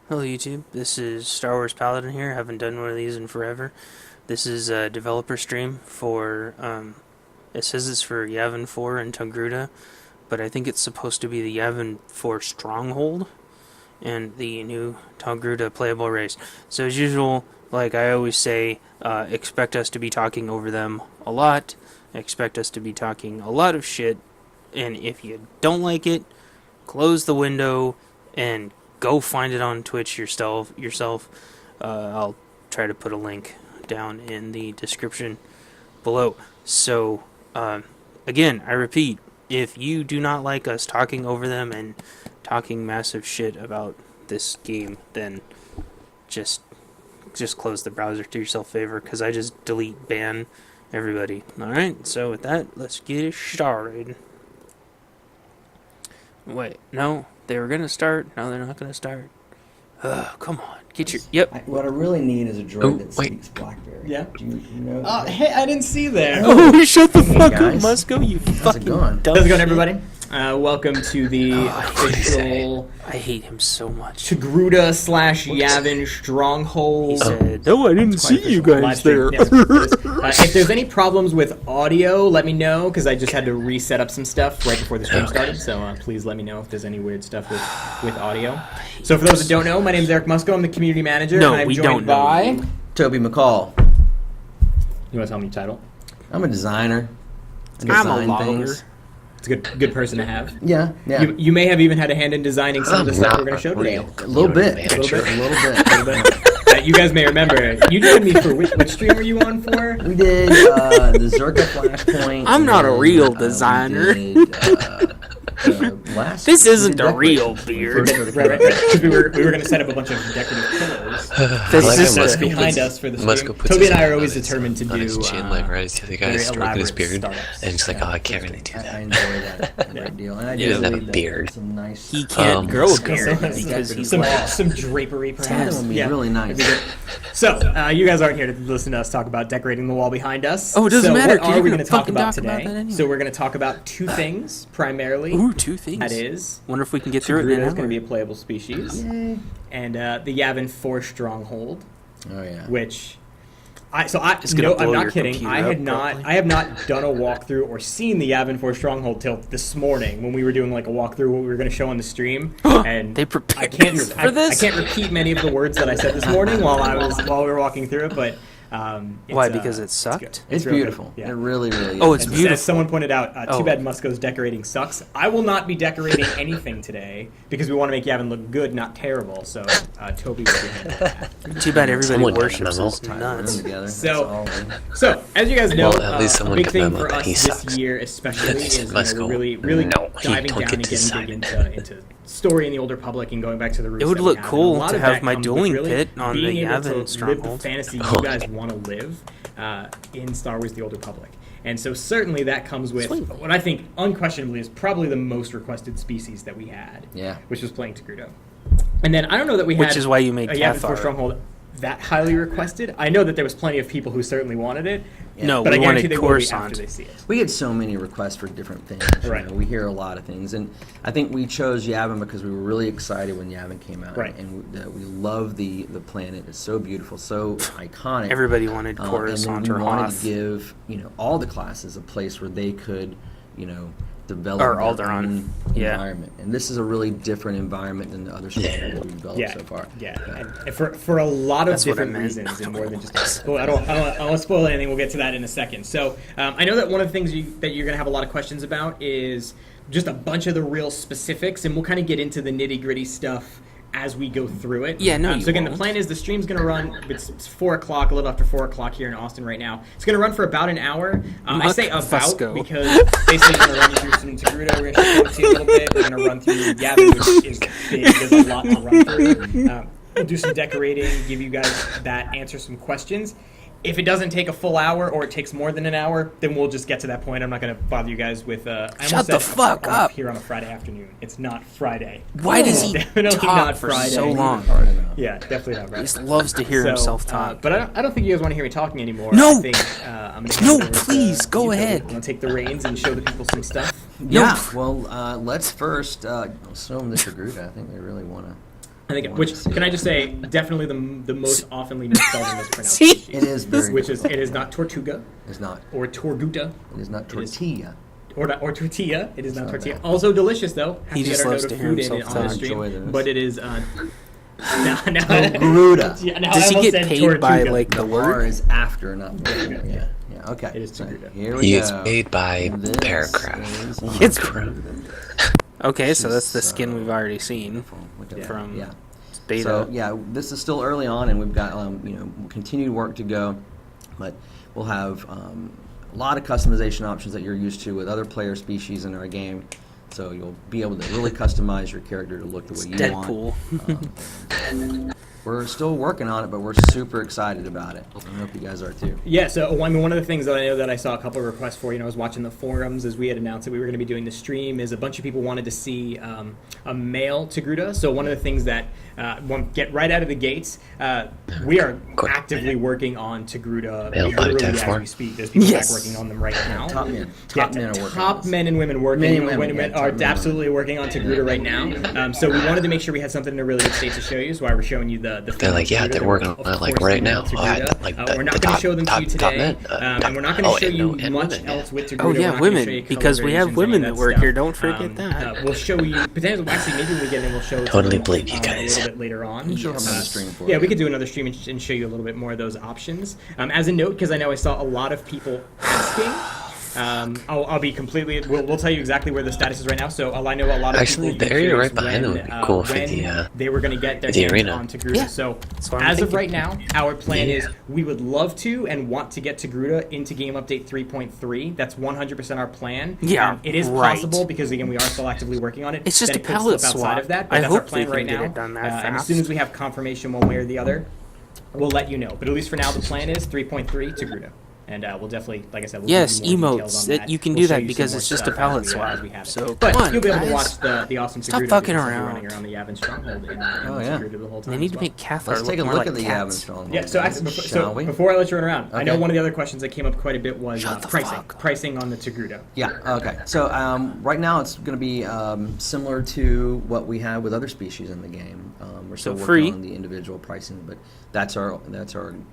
Hello YouTube, this is Star Wars Paladin here. Haven't done one of these in forever. This is a developer stream for, it says it's for Yavin 4 and Togruta, but I think it's supposed to be the Yavin 4 stronghold and the new Togruta playable race. So as usual, like I always say, expect us to be talking over them a lot, expect us to be talking a lot of shit, and if you don't like it, close the window and go find it on Twitch yourself. I'll try to put a link down in the description below. So, again, I repeat, if you do not like us talking over them and talking massive shit about this game, then just close the browser, do yourself a favor, because I just ban everybody. Alright, so with that, let's get it started. Wait, no. They were going to start. Now they're not going to start. Come on. Get your... Yep. What I really need is a droid that speaks Blackberry. Yeah. Do you know? Oh, hey, I didn't see there. Oh, shut the fuck up, guys. Musco, you fucking going? dumb How's it going, shit. everybody? Welcome to the official I hate him so much. Togruta / Yavin Stronghold. He said, no, I didn't see you live guys stream. there. Yes, if there's any problems with audio, let me know, because I just had to reset up some stuff right before the stream started, so please let me know if there's any weird stuff with audio. So for those that don't know, my name is Eric Musco. I'm the community manager, No, and I'm we joined don't know by... you. Toby McCall. You want to tell me your title? I'm a designer. I I'm a design logger. things. It's a good person to have. Yeah. You may have even had a hand in designing some of the stuff we're going to show today. A little bit. You guys may remember, you joined me for which stream were you on for? We did the Zerka Flashpoint. I'm not a real we designer. did, This isn't a real beard. Right. Because we were going to set up a bunch of decorative pillows. This is behind us for the Musco stream. puts Toby his and I are hand always on his- determined to on do his chin, like right as the other guy is stroking his beard, and he's like, "Oh, I can't really do I that." enjoy that a great deal. And I He do doesn't have a believe that beard. Some nice. He can't grow a Musco. beard Some- because he's some, like... some drapery, That perhaps. would be really nice. So, you guys aren't here to listen to us talk about decorating the wall behind us. Oh, it doesn't matter, What 'cause are you're we gonna going to talk fucking about talk about today? that anyway. So we're going to talk about two things, primarily. Ooh, two things. That is... Wonder if we can get through it Togruta in is an going to hour. be a playable species. Yay. And the Yavin 4 Stronghold, Oh yeah. which... I'm gonna blow not your kidding. computer I up had probably. I have not done a walkthrough or seen the Yavin 4 Stronghold till this morning when we were doing like a walkthrough what we were going to show on the stream. And They prepared I can't you for this? I can't repeat many of the words that I said this morning while we were walking through it, but Why, because it sucked? good. It's real good. beautiful. Yeah. It really is. Oh, it's And beautiful. as someone pointed out, Oh. too bad Musco's decorating sucks. I will not be decorating anything today because we want to make Yavin look good, not terrible. So Toby will be handling that. Too bad everybody Someone got worships the memo. us We're nuts. together. So- That's all. So, as you guys know, Well, at least a someone big got thing memo for that us he this sucks. year, especially, is Let's we're go. really No, he diving don't down get to again decide into story in the Older Republic and going back to the roots. It would that look we have. cool And a lot to of have that my comes with dueling really pit on the being able Yavin to live the Stronghold. fantasy you Oh, guys yeah. want to live in Star Wars: The Old Republic. And so certainly that comes with Sweet. what I think unquestionably is probably the most requested species that we had, Yeah. which was playing Togruta. And then I don't know that we had Which is why you made a Yavin 4 Cathar. Stronghold that highly requested. I know that there was plenty of people who certainly wanted it. No, But we I guarantee wanted they will be after Coruscant. they see it. We get so many requests for different things. Right. You know, we hear a lot of things, and I think we chose Yavin because we were really excited when Yavin came out. Right. And we love the planet. It's so beautiful, so iconic. Everybody wanted And Coruscant then or we wanted Hoth. to give all the classes a place where they could develop Or their Alderaan. own Yeah. environment. And this is a really different environment than the other strongholds that we've developed Yeah, so far. yeah, and for a lot of That's what I different meant. reasons, and more than just. Well, I don't want to spoil anything. We'll get to that in a second. So I know that one of the things that you're going to have a lot of questions about is just a bunch of the real specifics, and we'll kind of get into the nitty gritty stuff as we go through it. Yeah, no, you So again, the won't. plan is the stream's going to run. It's 4 o'clock, a little after 4 o'clock here in Austin right now. It's going to run for about an hour. I say about Fusco. because basically we're going to run through some Togruta. We're going to show it to you a little bit. We're going to run through Yavin, which is big. There's a lot to run through. We'll do some decorating, give you guys that, answer some questions. If it doesn't take a full hour or it takes more than an hour, then we'll just get to that point. I'm not going to bother you guys with. Shut the fuck up. Here on a Friday afternoon. It's not Friday. Why does he Definitely talk not for Friday. so long? Hard enough. Yeah, definitely not He Friday. just loves to hear himself talk. But I don't think you guys want to hear me talking anymore. No! I think, I'm gonna No, hand it over to please, go you, Toby. ahead. I'm going to take the reins and show the people some stuff. Yeah. Well, let's first assume the Togruta. I think they really want to I think, which can I just say, definitely the most oftenly misspelled and mispronounced See? species. It is very Which is, it is not Tortuga It's not. or Torguta It is not tortilla. or tortilla. It is not not tortilla. bad. Also delicious though. Have He to just get our loves note to of hear food in himself on the talk. stream, Enjoy this. but it is. Now, Togruta. yeah, now Does I he almost get said paid by Tortuga. like the R word? is after, not before. Yeah. Yeah. Okay. It is So Togruta. here we He go. is paid by This paragraph. is It's Togruta. Okay, so that's the She's, skin we've already seen Look at that. from Yeah. beta. So yeah, this is still early on, and we've got continued work to go, but we'll have a lot of customization options that you're used to with other player species in our game. So you'll be able to really customize your character to look the way you Deadpool. want. We're still working on it, but we're super excited about it. I hope you guys are too. Yeah, so I mean, one of the things that I know that I saw a couple of requests for, I was watching the forums as we had announced that we were going to be doing the stream, is a bunch of people wanted to see a male Togruta. So one of the things that, get right out of the gates, we are actively working on Togruta Male literally type as form. we speak. There's people Yes. back working on them right now. Top men. Yeah, Top men are working on top this. men and women working. Men and women, women yeah, are top men and absolutely working on Togruta right now. So we wanted to make sure we had something in a really good state to show you. So why we're showing you the They're like, yeah, Togruta. they're working Of on it like course, right the now. male Oh, I- Togruta. like We're the not going top- to show them to top- you top today, men, and we're not going to show you and much women, yeah. else with Togruta. Oh We're yeah, not gonna show women, you because we have colorations, women any that of work stuff. here. Don't forget that. We'll show you potentially. Actually, maybe when we get in, we'll show it Totally to believe you a guys. little bit later on. We'll show them on the stream for Yeah, you. we could do another stream and show you a little bit more of those options. As a note, because I know I saw a lot of people asking. I'll be completely. We'll tell you exactly where the status is right now. So I know a lot of Actually, people. the area curious right behind them would be cool for when the, they were going to get their the hands arena. on Togruta. Yeah. So That's what I'm as of thinking. right now, our plan Yeah. is we would love to and want to get Togruta into Game Update 3.3. That's 100% our plan. Yeah, it is right. possible because again we are still actively working on it. It's just Then a it could palette slip outside swap. of that, but I that's our hope they plan can right get now. it done that And as fast. soon as we have confirmation one way or the other, we'll let you know. But at least for now, the plan is 3.3 Togruta. And we'll definitely, like I said, we'll Yes, give you more details emotes. on that. You can We'll do show that you because some it's more just a stuff palette as swap. we have it. So But come on, you'll be able to guys. watch the awesome Stop Togruta fucking videos around. running around the Yavin stronghold in Oh, yeah. Togruta the whole time. They need as to well. make Cathar Let's take a more look like at the Yavin cats. stronghold. Yeah, so, guys, actually, shall we? before I let you run around, I know Okay. one of the other questions that came up quite a bit was Shut the pricing. fuck up. Pricing on the Togruta. Yeah, okay. So right now it's going to be similar to what we have with other species in the game. We're still working free? on the individual pricing, but that's our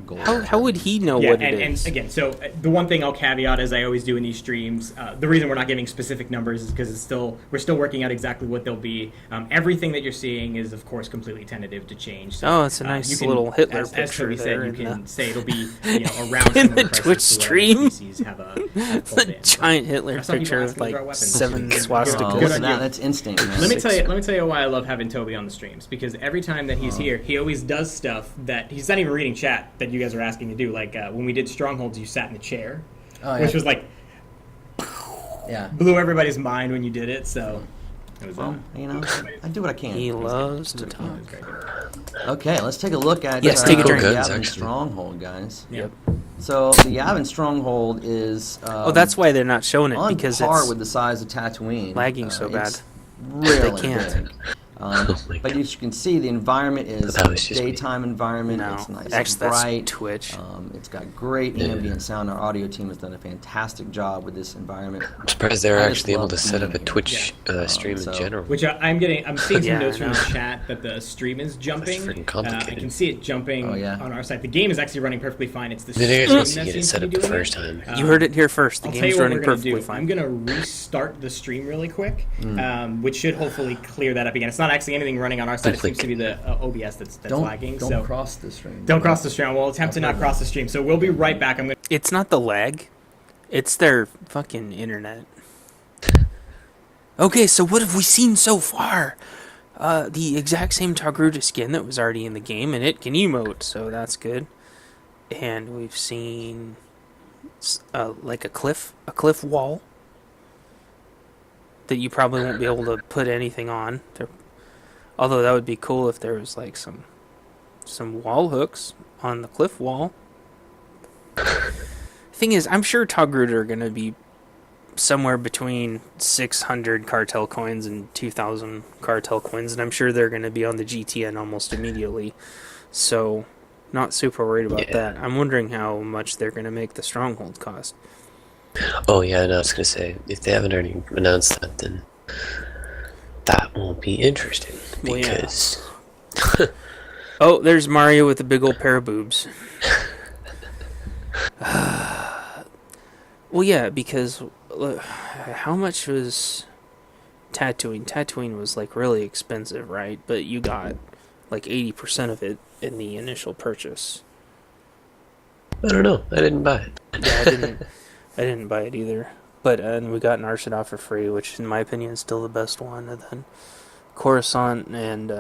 goal. How would he know Yeah, what it and is? again, so the one thing I'll caveat, as I always do in these streams, the reason we're not giving specific numbers is because we're still working out exactly what they'll be. Everything that you're seeing is, of course, completely tentative to change. So, Oh, it's a nice you can, little Hitler as picture Toby there said, you in can the- say it'll be around In similar the prices Twitch to what other stream. species have It's pulled a in. giant Hitler Some people picture ask with me to like draw weapons. 7 Good swastikas. on you. That's instinct, man. Let me tell you why I love having Toby on the streams, because every time that he's here, he always does stuff that he's not even reading chat that you guys are asking to do. Like when we did Strongholds, you sat in a chair, Oh, yeah. which was like Yeah. blew everybody's mind when you did it. So it was Well, I do what I can. He loves to talk. Okay, let's take a look at Yes, take a the drink. Guns, Yavin actually. Stronghold, guys. Yep. So the Yavin Stronghold is Oh, that's why they're not showing it, on because par it's with the size of Tatooine. lagging so bad. It's really can't. big. Oh my But as you can see, the environment is That a was just me. daytime environment. No, It's nice actually, and that's bright. Twitch. It's got great ambient sound. Our audio team has done a fantastic job with this environment. I'm surprised they were I just actually able love to set up a being here. Twitch stream so- in general. Which I'm seeing some Yeah, notes from I the know. chat that the stream is jumping. freaking I complicated. can see it jumping Oh, yeah. on our side. The game is actually running perfectly fine. It's the Then you guys stream must that get it seems set to up be the doing first it. time. You heard it here first. The I'll tell game's you what running we're gonna perfectly do. fine. I'm gonna restart the stream really quick, which should hopefully clear that up again. It's not actually anything running on our side. It seems to be the OBS that's lagging. Don't So cross the stream. don't cross the stream. We'll attempt to not cross the stream. So we'll be right back. I'm gonna. It's not the lag. It's their fucking internet. Okay, so what have we seen so far? The exact same Togruta skin that was already in the game, and it can emote, so that's good. And we've seen like a cliff wall that you probably won't be able to put anything on. Although that would be cool if there was like some wall hooks on the cliff wall. Thing is, I'm sure Togruta are going to be somewhere between 600 cartel coins and 2,000 cartel coins, and I'm sure they're going to be on the GTN almost immediately. So, not super worried about that. I'm wondering how much they're going to make the stronghold cost. Oh yeah, no, I was gonna say, if they haven't already announced that, then that won't be interesting, Well, yeah. because Oh, there's Mario with a big old pair of boobs. Well, yeah, because how much was Tatooine? Tatooine was like really expensive, right? But you got like 80% of it in the initial purchase. I don't know. I didn't buy it. Yeah, I didn't buy it either. But and we got Narshada for free, which in my opinion is still the best one. And then Coruscant and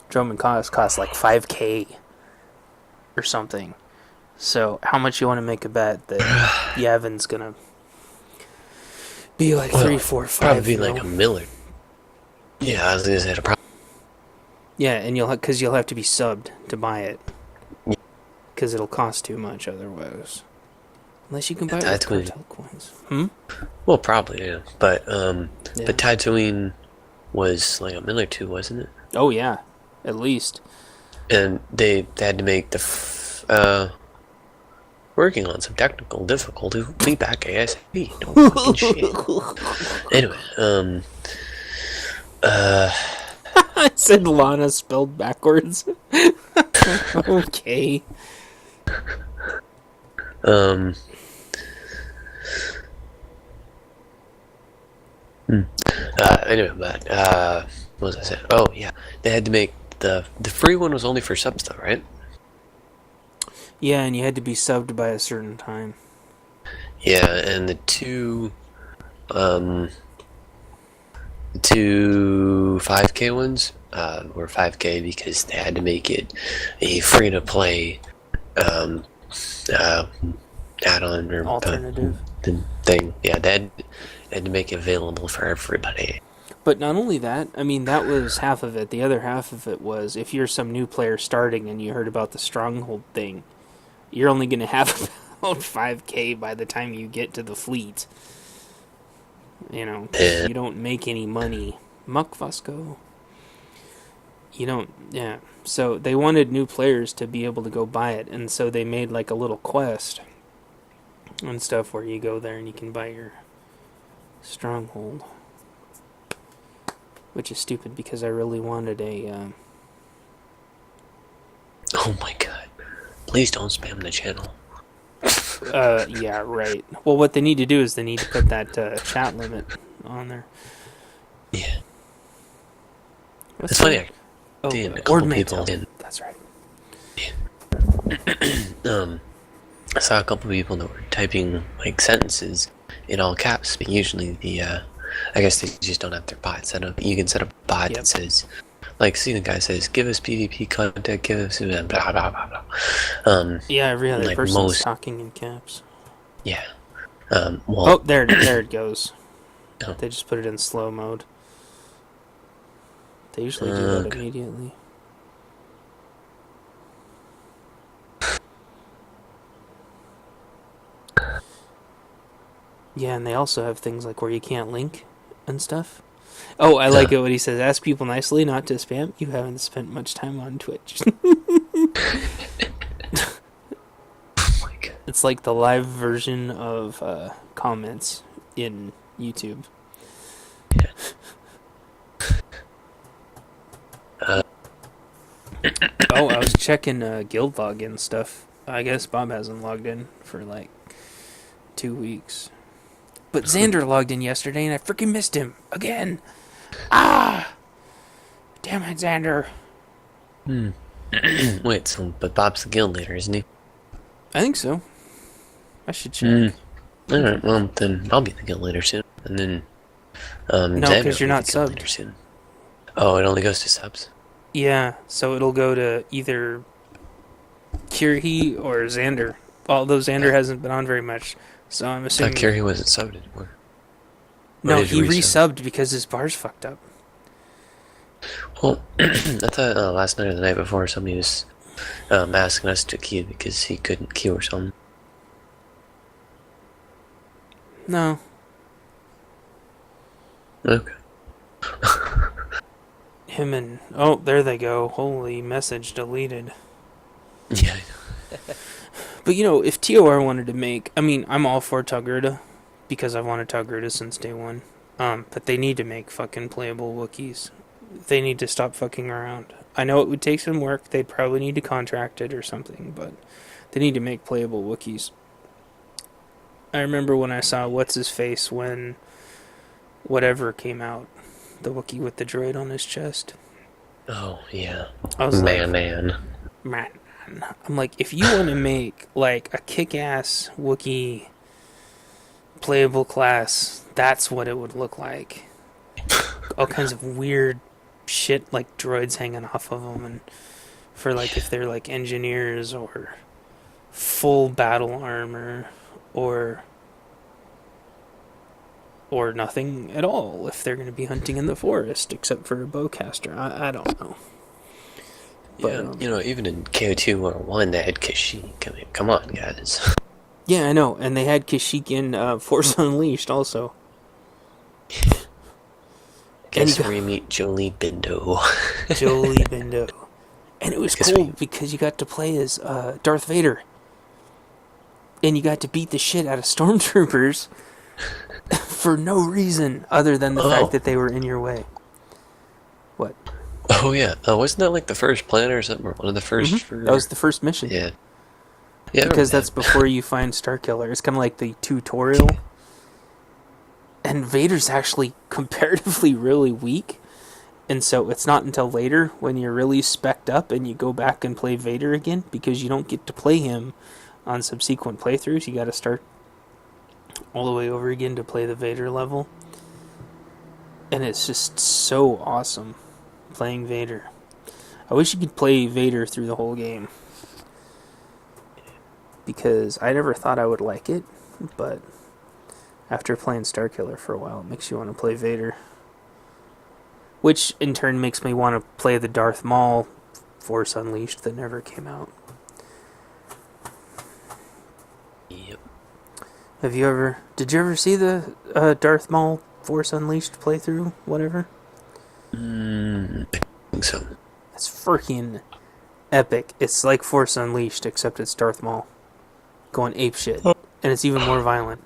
Dromund Kaas cost like 5K or something. So how much you want to make a bet that Yavin's gonna be like 3, 4, 5? Probably like a Miller. Yeah, I was gonna say it'll probably. Yeah, and you'll have to be subbed to buy it, because it'll cost too much otherwise. Unless you can buy it with cartel coins. Well, probably, yeah. But Tatooine was like a Miller too, wasn't it? Oh yeah, at least. And they had to make working on some technical difficulty. Feedback ASAP. Don't fucking shit. Anyway, I said Lana spelled backwards. Okay. Anyway, but what was I saying? Oh yeah, they had to make the free one was only for subs though, right? Yeah, and you had to be subbed by a certain time. Yeah, and the two 5K ones were 5K because they had to make it a free to play add-on or alternative thing. Yeah, they had to make it available for everybody. But not only that, I mean, that was half of it. The other half of it was if you're some new player starting and you heard about the stronghold thing, you're only going to have about 5K by the time you get to the fleet. You know, you don't make any money. Muck Vasco. You don't, yeah. So they wanted new players to be able to go buy it, and so they made like a little quest and stuff where you go there and you can buy your stronghold. Which is stupid because I really wanted a... Oh my god. Please don't spam the channel. Yeah, right. Well, what they need to do is they need to put that chat limit on there. Yeah. What's It's funny. Oh, a couple people didn't. That's right. Yeah. I saw a couple people that were typing like sentences in all caps, but usually I guess they just don't have their bot set up. You can set up a bot that says, like, see the guy says, give us PvP content, give us blah blah blah blah. Yeah, every other like person's talking in caps. Yeah. Well, oh, there it goes. Oh. They just put it in slow mode. They usually do that immediately. Yeah, and they also have things like where you can't link and stuff. Oh, I like it when he says, ask people nicely not to spam. You haven't spent much time on Twitch. Oh my god. It's like the live version of comments in YouTube. Yeah. Oh, I was checking guild login stuff. I guess Bob hasn't logged in for like 2 weeks. But Xander logged in yesterday and I freaking missed him again. Ah! Damn it, Xander. Wait, but Bob's the guild leader, isn't he? I think so. I should check. Alright, well, then I'll be the guild leader soon. And then, no, because you're not subbed. Soon. Oh, it only goes to subs? Yeah, so it'll go to either Kirhi or Xander. Although Xander hasn't been on very much, so I'm assuming... I thought Kirhi wasn't subbed anymore. No, he resubbed because his bar's fucked up. Well, I thought last night or the night before somebody was asking us to queue because he couldn't queue or something. No. Okay. Him and... Oh, there they go. Holy message deleted. Yeah. But, you know, if TOR wanted to make... I mean, I'm all for Togruta, because I've wanted Togruta since day one. But they need to make fucking playable Wookiees. They need to stop fucking around. I know it would take some work. They'd probably need to contract it or something, but they need to make playable Wookiees. I remember when I saw what's his face when whatever came out, the Wookiee with the droid on his chest. Oh yeah, I was man. man. I'm like, if you want to make like a kick-ass Wookiee playable class, that's what it would look like. All kinds of weird shit like droids hanging off of them, and for like if they're like engineers or full battle armor or nothing at all if they're going to be hunting in the forest except for a bowcaster. I don't know. But, yeah, even in KO2 or 1 they had Kashyyyk. I mean, come on, guys. Yeah, I know, and they had Kashyyyk in Force Unleashed also. Guess where you meet Jolie Bindo. Jolie Bindo. And it was cool because you got to play as Darth Vader. And you got to beat the shit out of stormtroopers for no reason other than the fact that they were in your way. What? Oh, yeah. Wasn't that like the first planet or something? Or one of the first? Mm-hmm. That was the first mission. Yeah. Because that's before you find Starkiller. It's kind of like the tutorial. And Vader's actually comparatively really weak. And so it's not until later when you're really spec'd up and you go back and play Vader again, because you don't get to play him on subsequent playthroughs. You got to start all the way over again to play the Vader level. And it's just so awesome playing Vader. I wish you could play Vader through the whole game, because I never thought I would like it, but after playing Starkiller for a while, it makes you want to play Vader. Which in turn makes me want to play the Darth Maul Force Unleashed that never came out. Yep. Did you ever see the Darth Maul Force Unleashed playthrough, whatever? I think so. It's freaking epic. It's like Force Unleashed, except it's Darth Maul going apeshit. And it's even more violent.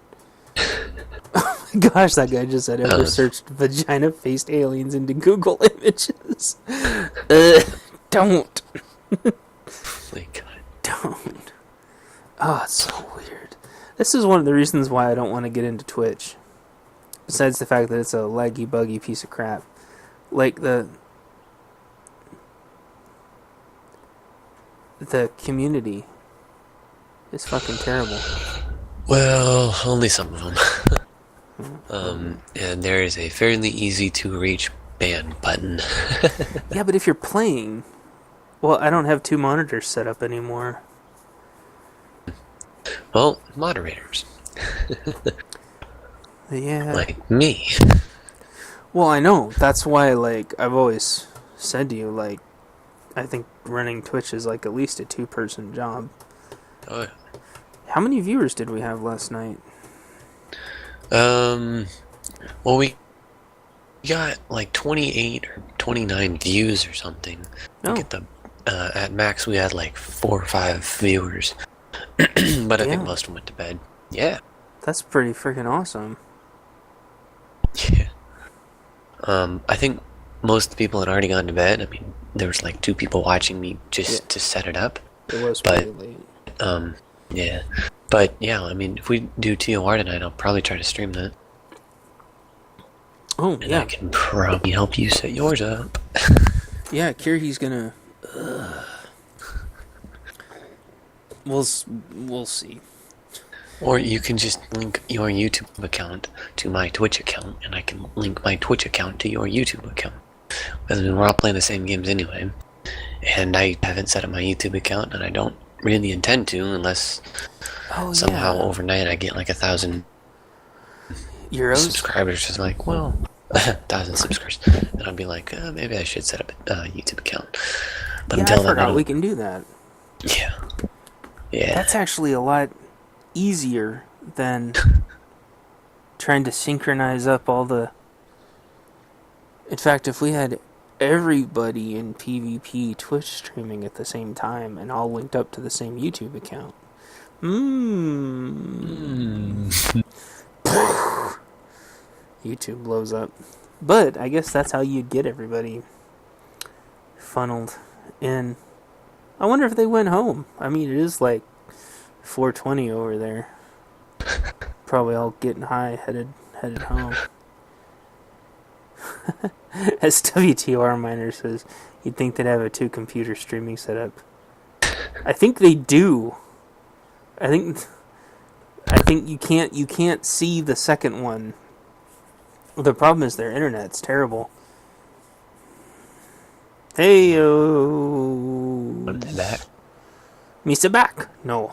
Oh my gosh, that guy just said ever searched vagina-faced aliens into Google Images. Don't. My God. Don't. Oh, it's so weird. This is one of the reasons why I don't want to get into Twitch. Besides the fact that it's a laggy, buggy piece of crap. Like, the community is fucking terrible. Well, only some of them. And there is a fairly easy to reach ban button. Yeah, but if you're playing... Well, I don't have 2 monitors set up anymore. Well, moderators. Yeah. Like me. Well, I know. That's why, like, I've always said to you, like, I think running Twitch is, like, at least a 2-person job. Oh, yeah. How many viewers did we have last night? Well, we got, like, 28 or 29 views or something. Oh. At max, we had, like, 4 or 5 viewers. But I think most of them went to bed. Yeah. That's pretty freaking awesome. Yeah. I think most of the people had already gone to bed. I mean, there was like 2 people watching me just to set it up. It was pretty late. Yeah. But yeah, I mean, if we do TOR tonight, I'll probably try to stream that. Oh, and yeah. I can probably help you set yours up. Yeah, Kirby's gonna... We'll see. Or you can just link your YouTube account to my Twitch account, and I can link my Twitch account to your YouTube account. I mean, we're all playing the same games anyway. And I haven't set up my YouTube account, and I don't really intend to, unless somehow overnight I get like 1,000 euros subscribers. It's like, well, 1,000 subscribers. And I'll be like, maybe I should set up a YouTube account. But until then, I forgot we can do that. Yeah. Yeah. That's actually a lot easier than trying to synchronize up all the... In fact, if we had everybody in PvP Twitch streaming at the same time and all linked up to the same YouTube account. YouTube blows up. But I guess that's how you'd get everybody funneled in. I wonder if they went home. I mean, it is like 4:20 over there. Probably all getting high, headed home. SWTR Miner says you'd think they'd have a 2-computer streaming setup. I think they do. I think you can't see the second one. The problem is their internet's terrible. Hey What is that? Misa back? No.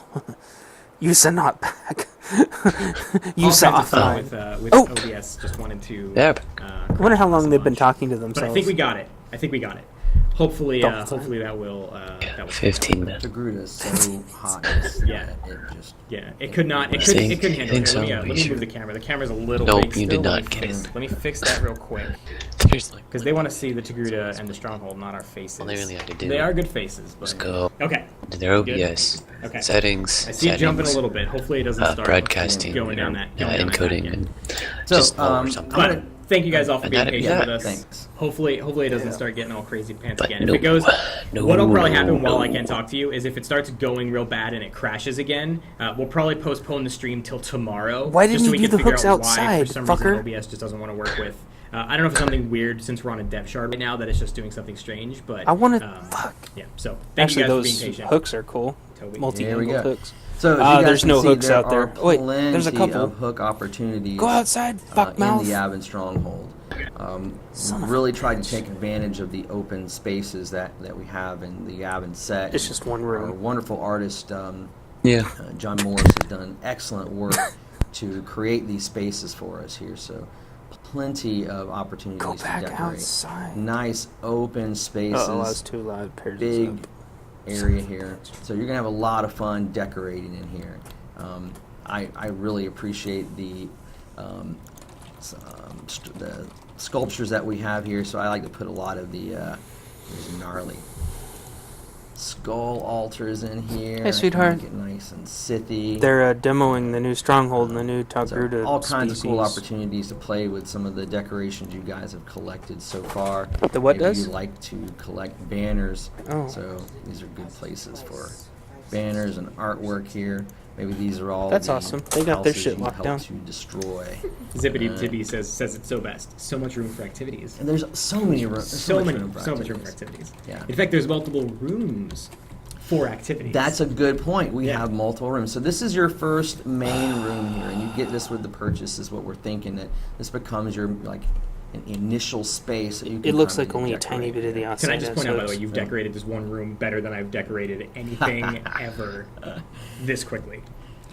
Yusa not back. Yusa All kinds of fun offline. with OBS. Just wanted to. Yep. I wonder how long they've been talking to themselves. But I think we got it. Hopefully, hopefully that will. 15 minutes. Togruta is so hot. Yeah. It could not. It couldn't handle it. Let me move the camera. The camera's a little Nope, big. you still. did not get it. Let me fix that real quick. Seriously. Because they want to see the Togruta and the stronghold, not our faces. All they really had to do. They are good faces. But... Let's go. Okay. To their OBS. Okay. Settings. I see it jumping a little bit. Hopefully it doesn't start broadcasting. going down that. Encoding. And So, just or I'm something. gonna Thank you guys all for being patient with us. Thanks. Hopefully it doesn't start getting all crazy pants But again. no, If it goes, no, what'll probably no, happen while no. I can't talk to you is if it starts going real bad and it crashes again, we'll probably postpone the stream till tomorrow. Why didn't just so you we do can the figure hooks out why, outside, for some fucker? reason, OBS just doesn't want to work with. I don't know if it's something weird since we're on a dev shard right now that it's just doing something strange, but I want to. Fuck. Yeah. So thank Actually, you guys those for being patient. hooks are cool. Toby. Here we Multi-angle go. hooks. So, as you guys there's can no see, hooks there out there. are Oh, wait, there's a plenty couple. of hook opportunities. Go outside, fuck in mouth. the Yavin stronghold. Son of Really tried to take advantage of the open spaces that we have in the Yavin set. It's just one room. Our wonderful artist, Yeah. John Morris, has done excellent work to create these spaces for us here. So, plenty of opportunities Go to back decorate. outside. Nice open spaces. Oh, I was too loud. Paired this Big up. area here. So you're gonna have a lot of fun decorating in here. I really appreciate the sculptures that we have here. So I like to put a lot of the these gnarly skull altars in here. Hey, sweetheart. Make it nice and Sithy. They're demoing the new stronghold and the new So Togruta all kinds of cool species. opportunities to play with some of the decorations you guys have collected so far. The what Maybe does? you like to collect banners. Oh. So these are good places for banners and artwork here. Maybe these are all That's the awesome. They got their houses shit you locked helped down. to destroy. Zippity Uh, Tibby says it's so best. So much room for activities. And there's so many rooms. So much room for activities. Yeah. In fact, there's multiple rooms for activities. That's a good point. We Yeah. have multiple rooms. So this is your first main room here, and you get this with the purchase. Is what we're thinking, that this becomes your like an initial space that you can. It looks come like in only a and tiny decorate bit of the here. outside. Can I just point out, by the way, has you've hooks. decorated this one room better than I've decorated anything ever this quickly.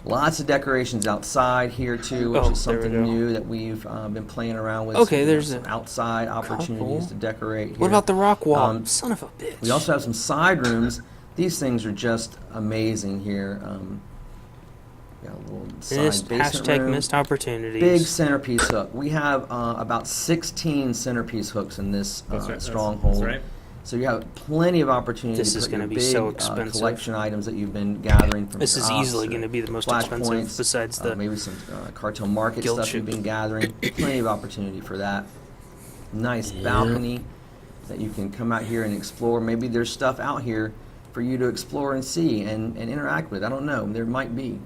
Lots of decorations outside here too, which Oh, is there we something go. new that we've been playing around with. Okay, So we there's have some a outside opportunities couple. to decorate here. What about the rock wall? Son of a bitch. We also have some side rooms. These things are just amazing here. Got a little side missed, basement hashtag room. missed opportunities. Big centerpiece hook. We have about 16 centerpiece hooks in this That's right. stronghold. That's right. So you have plenty of opportunity This to is put gonna your be big so expensive. collection items that you've been gathering from This your is ops easily or going to be the most expensive flashpoints, besides the maybe some cartel market guild stuff ship. you've been gathering. Plenty of opportunity for that. Nice balcony that you can come out here and explore. Maybe there's stuff out here for you to explore and see and interact with. I don't know. There might be.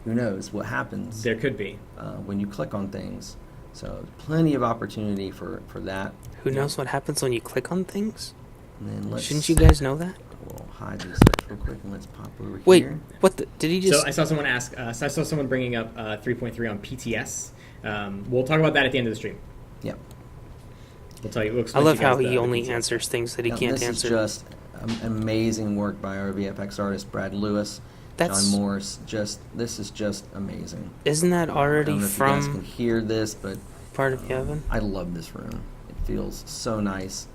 Who knows what happens There could be. when you click on things. So plenty of opportunity for that. Who knows what happens when you click on things? And then let's, Shouldn't you guys know that? We'll hide these hooks real quick and let's pop over Wait, here. what the? Did he just? So I saw someone ask. So I saw someone bringing up 3.3 on PTS. We'll talk about that at the end of the stream. Yep. We'll tell you. Looks I like love you guys how he the only PTS. answers things that he Now, can't this answer. is just amazing work by our VFX artist Brad Lewis, That's- John Morris. This is just amazing. Isn't that I already don't know if you guys can from hear this, but part of Yavin? I love this room. It feels so nice.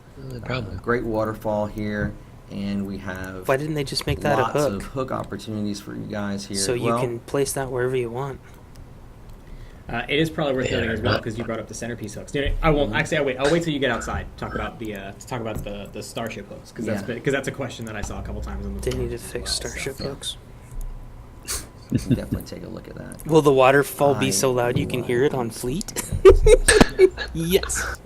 Probably. Great waterfall here, and we have Why didn't they just make that a lots of hook? hook opportunities for you guys here. So you Well, can place that wherever you want. It is probably worth noting as well because you brought up the centerpiece hooks. I won't actually. I'll wait till you get outside. Talk about the starship hooks because that's a question that I saw a couple times on the. They need to forums as fix well, starship so. hooks. you can definitely take a look at that. Will the waterfall I be so loud you can love hear it on this. Fleet? Yes.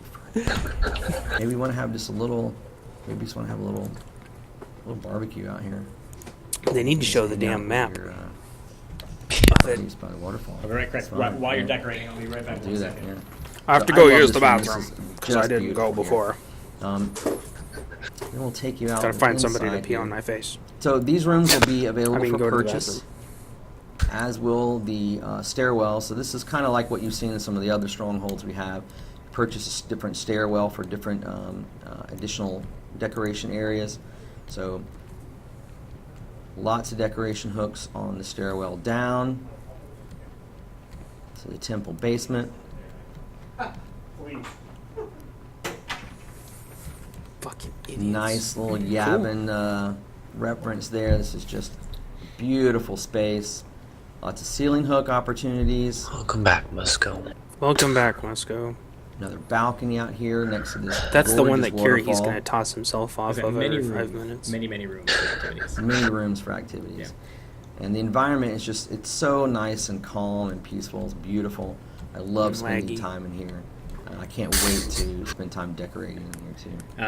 Maybe we want to have just a little maybe you just want to have a little barbecue out here. They need to show the Hang out damn with map. your, of it. Used by the waterfall. I'll be right back. That's fine, While you're yeah. decorating, I'll be right back. Do in a that, second. yeah. I have So to go love use this the room. This bathroom is because I just didn't go beautiful here. before. Then we'll take you out. Gotta find somebody to inside pee on here. my face. So these rooms will be available I mean, for go to the purchase, as will the stairwell. So this is kind of like what you've seen in some of the other strongholds we have. Purchase a different stairwell for different additional decoration areas. So lots of decoration hooks on the stairwell down to the temple basement. Please. Fucking idiots. Nice little Yavin reference there. This is just beautiful space. Lots of ceiling hook opportunities. Welcome back, Musco. Welcome back, Moscow. Another balcony out here next to this. That's the one that gorgeous Kirig's waterfall. going to toss himself off Okay, of many every rooms, 5 minutes. many rooms for activities. Many rooms for activities. And the environment is just, it's so nice and calm and peaceful. It's beautiful. I love And spending laggy. time in here. I can't wait to spend time decorating in here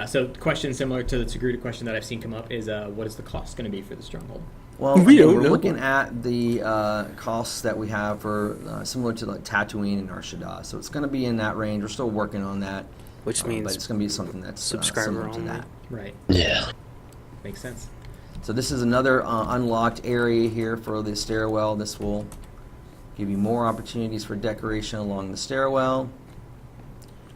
too. So, question similar to the Togruta question that I've seen come up is, what is the cost going to be for the stronghold? Well, We again, don't we're know. looking at the costs that we have for similar to like Tatooine and Arshada. So it's going to be in that range. We're still working on that. Which but means it's going to be something that's subscriber similar to only. that. Right. Yeah. Makes sense. So this is another unlocked area here for the stairwell. This will give you more opportunities for decoration along the stairwell,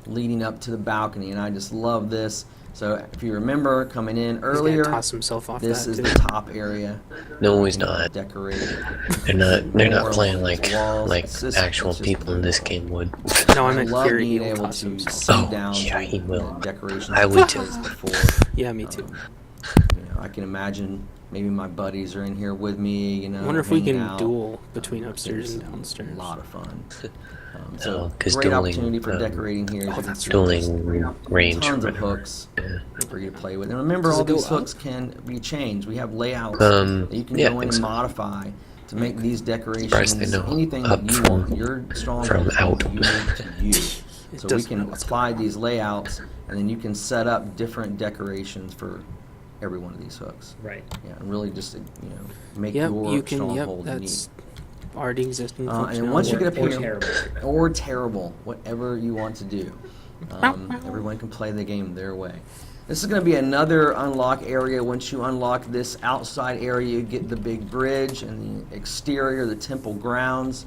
leading up to the balcony. And I just love this. So if you remember coming in he's earlier, going to toss himself off this that is too. the top area. No, he's not. Decorated. They're not More playing along like these walls. like It's just- actual it's just people in this beautiful. game would. No, I I meant love Kirigi being will able toss to himself. see Oh, down yeah, to he the will. decorations I that would we too. placed before. Yeah, me too. I can imagine maybe my buddies are in here with me. You know, I wonder if we hanging can out. duel between I think upstairs it's and downstairs. A lot of fun. Oh, So 'cause great dueling, opportunity for decorating here. oh, As you that's can see, Dueling range or tons of whatever. hooks for you to play with. And remember, Does all it go these up? hooks can be changed. We have layouts Um, that you can yeah, I go in think and so. modify to make these Surprised decorations they know anything up that you from- want. Your stronghold from is out. unique to you. It So we doesn't can know what's apply going on. these layouts, and then you can set up different decorations for every one of these hooks. Right. Yeah, and really just make Yep, your you can. Yep, stronghold that's already existing. unique. And functionality. once you get up Or here, terrible. or terrible, whatever you want to do, everyone can play the game their way. This is going to be another unlock area. Once you unlock this outside area, you get the big bridge and the exterior, the temple grounds.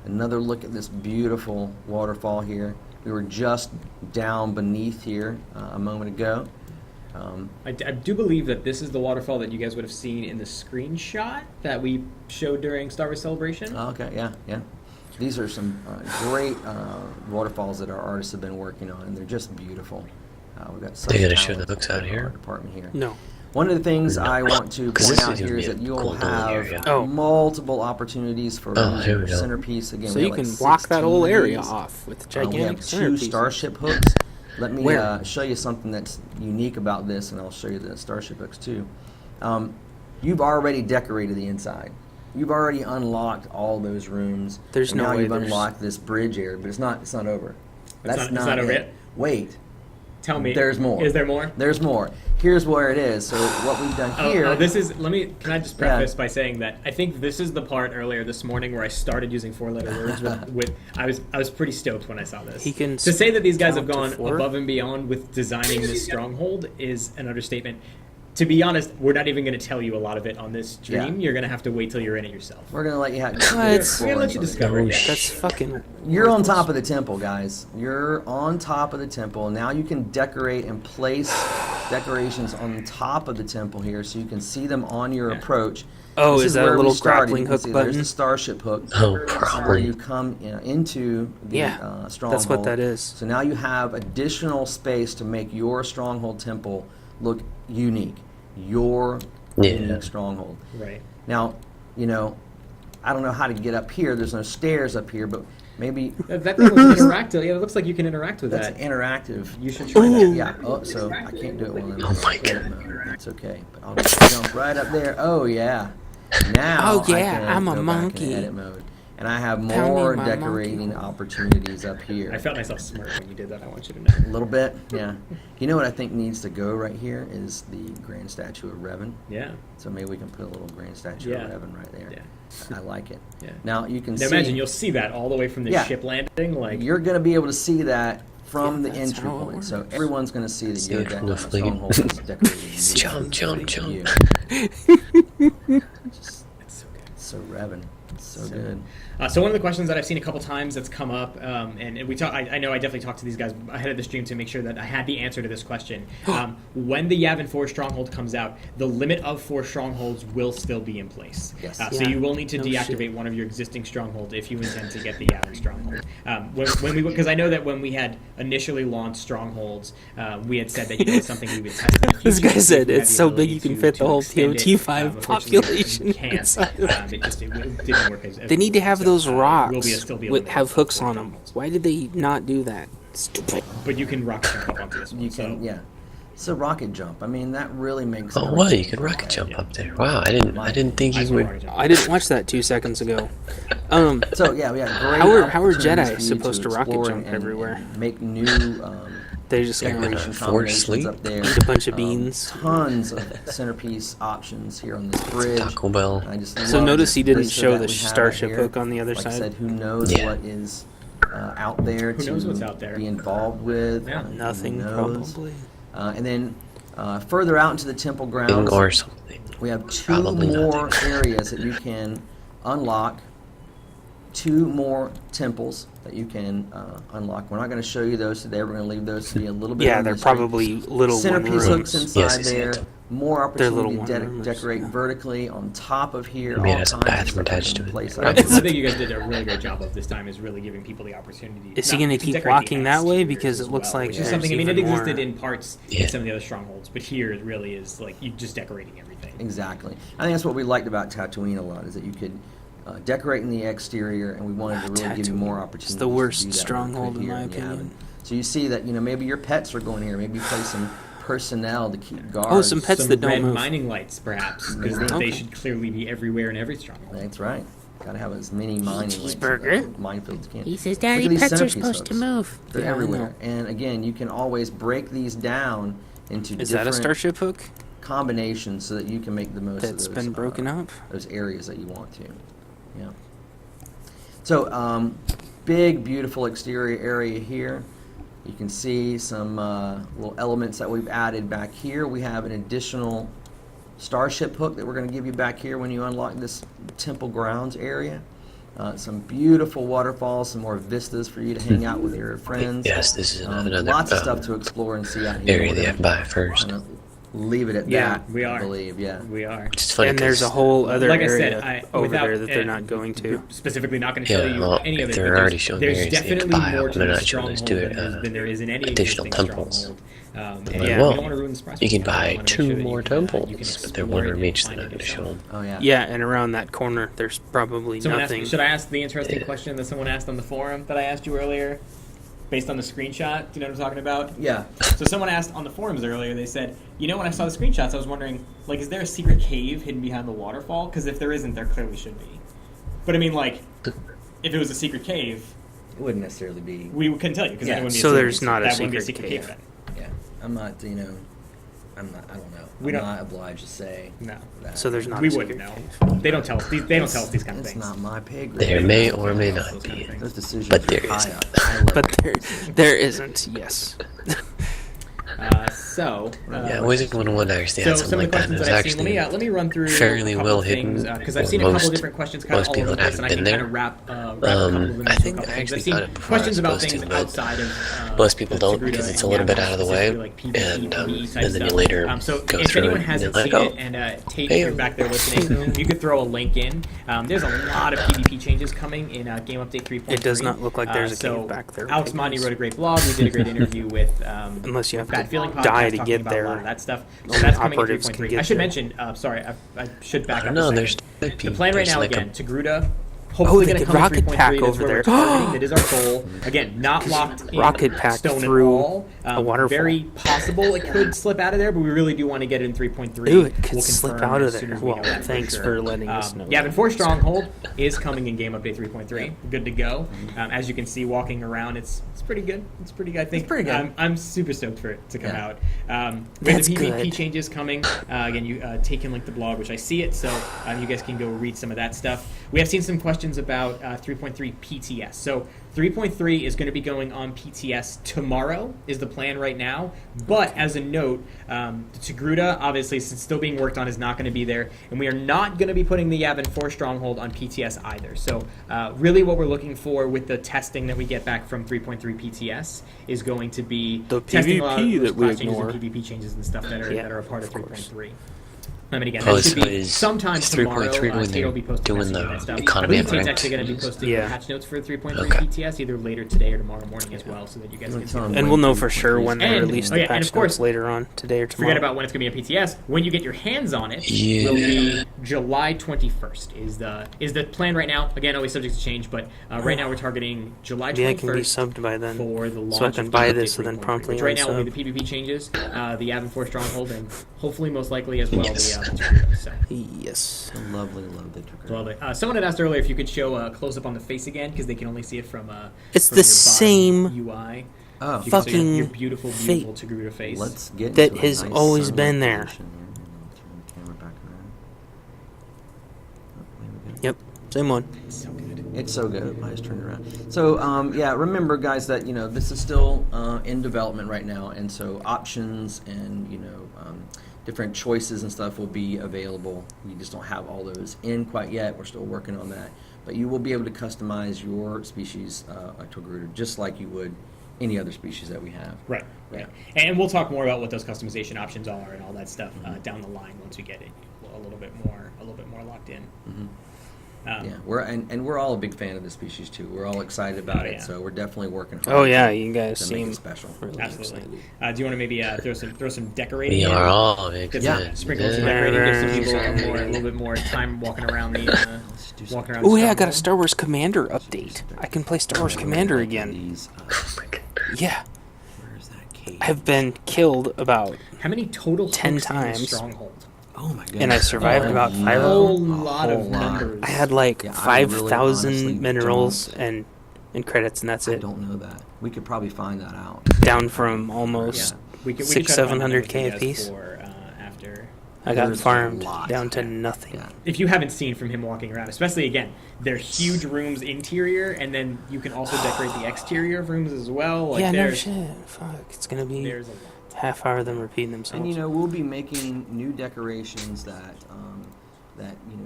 Another look at this beautiful waterfall here. We were just down beneath here a moment ago. I do believe that this is the waterfall that you guys would have seen in the screenshot that we showed during Star Wars Celebration. Okay, yeah. These are some great waterfalls that our artists have been working on, and they're just beautiful. We've got such They gonna show talent the hooks in out our here? art department here. No. One of the things No. I want to 'Cause point this out is gonna here is be that a you'll cool little area. have Oh. multiple opportunities for Oh, here we go. centerpiece. Again, So we you have can like block that whole 16 area of these. off with We gigantic have two centerpieces. starship hooks. Let me Where? show you something that's unique about this, and I'll show you the starship hooks too. You've already decorated the inside. You've already unlocked all those rooms. There's and no now way you've there's- unlocked this bridge area, but it's not over. That's not over it. yet? Wait. Tell me. There's more. Is there more? There's more. Here's where it is. So what we've done here. Can I just preface by saying that I think this is the part earlier this morning where I started using 4-letter words with I was pretty stoked when I saw this. He can to say that these guys have count to gone 4? above and beyond with designing this stronghold is an understatement. To be honest, we're not even going to tell you a lot of it on this stream. Yeah. You're going to have to wait till you're in it yourself. We're gonna let you have. What? We're going to let you discover it. Yeah. That's fucking. You're on top of the temple, guys. You're on top of the temple. Now you can decorate and place decorations on top of the temple here, so you can see them on your Yeah. approach. Oh, This is that a where we little started. grappling You can hook see There's button? the starship hook. Oh, This is where probably. you come into the Yeah, stronghold. that's what that is. So now you have additional space to make your stronghold temple look unique. Your Yeah. unique stronghold. Right. Now, I don't know how to get up here. There's no stairs up here, but maybe That thing looks interactive. Yeah, it looks like you can interact with that's that. interactive. You should try that. Yeah. Oh, so I can't do it while I'm Oh my in God. mode. That's okay. But I'll just jump right up there. Oh yeah. Now Oh, yeah, I can I'm a go back in monkey. edit mode. And I have Pounding more my decorating monkey. opportunities up here. I felt myself smirk when you did that. I want you to know. A little bit, yeah. You know what I think needs to go right here is the grand statue of Revan. Yeah. So maybe we can put a little grand statue Yeah. of Revan right there. Yeah. I like it. Yeah. Now you can Now see. imagine you'll see that all the way from the Yeah. ship landing. Like You're going to be able to see that from Yeah, the that's entry how it point. So works. everyone's going to see that See your it from the fleet. stronghold is decorated. Jump, jump, jump. You. it's so good. So Revan, so good. So one of the questions that I've seen a couple times that's come up, and we talk. I know I definitely talked to these guys ahead of the stream to make sure that I had the answer to this question. When the Yavin 4 stronghold comes out, the limit of 4 strongholds will still be in place. Yes. So Yeah. you will need to No deactivate shit. one of your existing strongholds if you intend to get the Yavin stronghold. Because I know that when we had initially launched strongholds, we had said that it's something we would test. In the This future guy to see if said we had it's the so ability big you can to fit the whole extend it. TOT5 Unfortunately, population we can't. inside of it. It didn't work as They need to have so, those it will rocks still be a with limit have of hooks 4 on them. strongholds. Why did they not do that? Stupid. But you can rocket jump up onto this one. You can, yeah. It's a rocket jump. I mean, that really makes. Oh, what? You everything can rocket jump Yeah. up there. Wow, I didn't think I you saw would. rocket jump. I didn't watch that 2 seconds ago. So yeah, we got great. How are opportunities Jedi for you supposed to rocket explore jump everywhere? and make new They just decoration Force combinations sleep? up there. Eat a bunch of beans. Tons of centerpiece options here on this bridge. Taco Bell. I just So love notice this he didn't vista show that the we have starship right here. hook on the other Like I side. said, who knows Yeah. what is out there Who to knows what's out there? be involved with? Yeah. Who Nothing knows? probably. And then further out into the temple Thing grounds, or something. we have 2 Probably more nothing. areas that you can unlock. 2 more temples that you can unlock. We're not going to show you those today. We're going to leave those to be a little bit. Yeah, of a they're mystery. probably little one Centerpiece hooks rooms. inside Yes, there. yes. More They're little opportunity to one-roomers, decorate yeah. vertically on top of here. Maybe it all has a kinds of bathroom stuff attached you can to it. place I out think there. you guys did a really great job of this time. Is really giving people the opportunity. Is he not- gonna to keep decorate walking the that way? exteriors Because as it looks well, like which is there's something. I mean, it even existed more. in parts Yeah. in some of the other strongholds, but here it really is like you just decorating everything. Exactly. I think that's what we liked about Tatooine a lot, is that you could decorate in the exterior, and we wanted to really give you more Tatooine. opportunities. It's the worst to do that stronghold than we in could my here opinion. Yavin. So you see that maybe your pets are going here. Maybe you play some personnel to keep guards. Oh, some pets Some that don't red move. mining lights, perhaps, because Maybe. they Okay. should clearly be everywhere in every stronghold. That's right. Got to have as many mining cheeseburger. minefields as you can. He says, Look "Daddy, at these pets are centerpiece supposed to hooks. move." They're Yeah, I everywhere. know. And again, you can always break these down into Is that a different starship hook combinations so that you can make the most that's of those, been broken up? those areas that you want to. Yeah. So, big, beautiful exterior area here. You can see some little elements that we've added back here. We have an additional starship hook that we're going to give you back here when you unlock this temple grounds area. Some beautiful waterfalls, some more vistas for you to hang out with your friends. Yes, this is another Lots of stuff to explore and see out here. area We're they gonna have to buy first. kinda leave it at Yeah, that. we are. I believe, yeah. We are. It's funny And there's a 'cause- whole other Like I area said, over without, there that they're not going to. Specifically, not going to show Yeah, you well, any of if it. they're but already showing there's areas they have to definitely buy, more I'm to not the showing us stronghold do it, than there is in any additional existing temples. stronghold. I'm And like, yeah, well, we don't want to ruin the surprise. you can We buy wanna make sure 2 that more you can temples, but they're explore one it room and each. find They're it not going to show yourself. them. Oh, yeah. Yeah, and around that corner, there's probably Someone nothing. asked, should I ask the interesting Yeah. question that someone asked on the forum that I asked you earlier, based on the screenshot? Do you know what I'm talking about? Yeah. So someone asked on the forums earlier. They said, when I saw the screenshots, I was wondering, like, is there a secret cave hidden behind the waterfall? Because if there isn't, there clearly should be. But I mean, like, if it was a secret cave, It wouldn't necessarily be. we couldn't tell you because Yeah. So there's not a that wouldn't be secret cave. then. Yeah. I'm not, I don't know. We I'm don't- not obliged to say No, that. So there's not. we a wouldn't secret know. cave. They don't tell us. They don't tell us these kind of It's things. not my pay grade. There may or may not Those kind be. of things. Those decisions But there are high isn't. up, high level. But there isn't. Yes. Yeah, Wizard 101 actually So had some something of the like that. It questions was that I've seen. actually Let me run through fairly a couple well of things, hidden. because I've seen a couple of Most- different questions kind of most all people over the that place, and I haven't can been kind of there. wrap a couple of them I into think a I couple things. actually I've seen got it before I questions was about supposed things to, but outside of most people don't Togruta because it's a and little bit Yavin, out of the way, specifically like PvP, and PvE type then you stuff. later So go if through anyone it and hasn't you're seen like, it, and Tate, hey, you're back there listening, you could throw a link in. There's a lot of PvP changes coming in Game Update 3.3. It does not look like there's a so cave back there. Alex Mondi wrote a great blog. We did a great interview with Unless you have Bad to Feeling Podcast die to talking get about a lot there. of that stuff. So Only that's coming in operatives can 3.3. get I should there. mention, sorry, I should back I up don't know, a there's second. The plan right now, like again, Togruta Hopefully the going to come rocket in 3.3. pack That's over where there. we're targeting. That is our goal. Again, not locked in Rocket pack stone through at all. a waterfall. Very possible it could slip out of there, but we really do want to get it in 3.3. Ooh, it could We'll slip confirm out of as soon there. as we Well, know that thanks sure. for letting us know. Yavin 4 Stronghold is coming in game update 3.3. Good to go. As you can see, walking around, it's pretty good. It's pretty good. I think It's pretty good. I'm super stoked for it to come Yeah. out. We have That's the PvP good. changes coming. Again, you take and link the blog, which I see it, so you guys can go read some of that stuff. We have seen some questions about 3.3 PTS. So 3.3 is going to be going on PTS tomorrow, is the plan right now. But as a note, the Togruta, obviously, since still being worked on, is not going to be there. And we are not going to be putting the Yavin 4 Stronghold on PTS either. So really what we're looking for with the testing that we get back from 3.3 PTS is going to be The testing a lot of PvP those that we class changes ignore. and PvP changes and stuff that are a part of course. 3.3. And again, Oh, that should so be is sometime tomorrow. 3.3 when Tate will be they're posting doing messaging the and stuff. economy I believe Tate's event? actually going to be posting Yeah. patch notes for 3.3 Okay. PTS either later today or tomorrow morning as well, so that you guys can see. And we'll know for sure when they And- release oh the yeah, and patch of course, notes later on, today or tomorrow. Forget about when it's going to be on PTS. When you get your hands on it, Yeah. will be July 21st is the plan right now. Again, always subject to change, but right now we're targeting July 21st. Maybe I can be subbed by then, for the launch so I can of buy Update this and then 3.3, promptly which right now will be unsub. the PvP changes, the Yavin 4 Stronghold, and hopefully most likely as well Yes. the Togruta. So. Yes. Lovely, lovely Togruta. Lovely. Someone had asked earlier if you could show a close up on the face again because they can only see it from It's from the your bottom same UI. Oh, You can see fucking your beautiful Togruta face. let's get That into a has nice always sunlit been there. position here. Turn the camera back around. Oh, there we go. Yep. Same one. It's so good. It's so good. I just turned it around. So yeah, remember guys that this is still in development right now, and so options and different choices and stuff will be available. We just don't have all those in quite yet. We're still working on that, but you will be able to customize your species Togruta just like you would any other species that we have. Right. Yeah. And we'll talk more about what those customization options are and all that stuff down the line once we get it a little bit more locked in. Mhm. Um, Yeah, we're all a big fan of the species too. We're all excited about Oh, it, yeah. so we're definitely working hard. Oh yeah, you guys to make seem it special. really Absolutely. excited. Do you want to maybe throw some decorating? We in? are all big Get Yeah. some, sprinkle some Yeah. decorating, give some people Yeah. a little bit more time walking around the Let's do some- walking around. Oh the yeah, I got a Stronghold. Star Wars Commander update. I can play Star Wars Commander again. These, Yeah, where is that cave? I've been killed about, How many total 10 hooks in the times. Stronghold? Oh my goodness. and I survived Oh, about yeah. 5 A of whole them. lot of numbers. I had like Yeah, I really 5,000 honestly minerals don't- and credits, and that's I it. don't know that. We could probably find that out. Down from almost We could 600, try to find the 700K numbers apiece. for, after. I got There's a farmed lot. down to nothing. Yeah. If you haven't seen from him walking around, especially again, they're huge rooms interior, and then you can also decorate the exterior of rooms as well. Like Yeah, no there's, shit. Fuck, it's gonna be there's a lot. half hour of them repeating themselves. And we'll be making new decorations that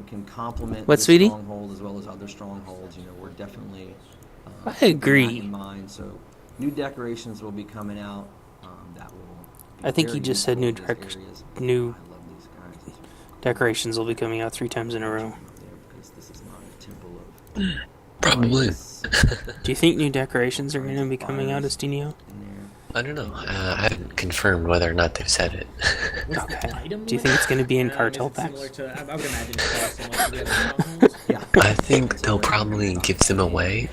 can complement What, this sweetie? stronghold as well as other strongholds. We're definitely I keeping agree. that in mind. So new decorations will be coming out that will. Be I think very you just said new useful in these areas. new I love these guys. decorations will be coming out 3 times in a row. Up there because this is not a temple of Probably. lights Do you think new decorations are going to be coming out, Astinio? in there. I don't know. I haven't confirmed whether or not they've said it. What's the Okay. item Do you think it's going to be in is cartel it similar packs? to? I would imagine it's similar to the other strongholds. Yeah. I think they'll probably give them away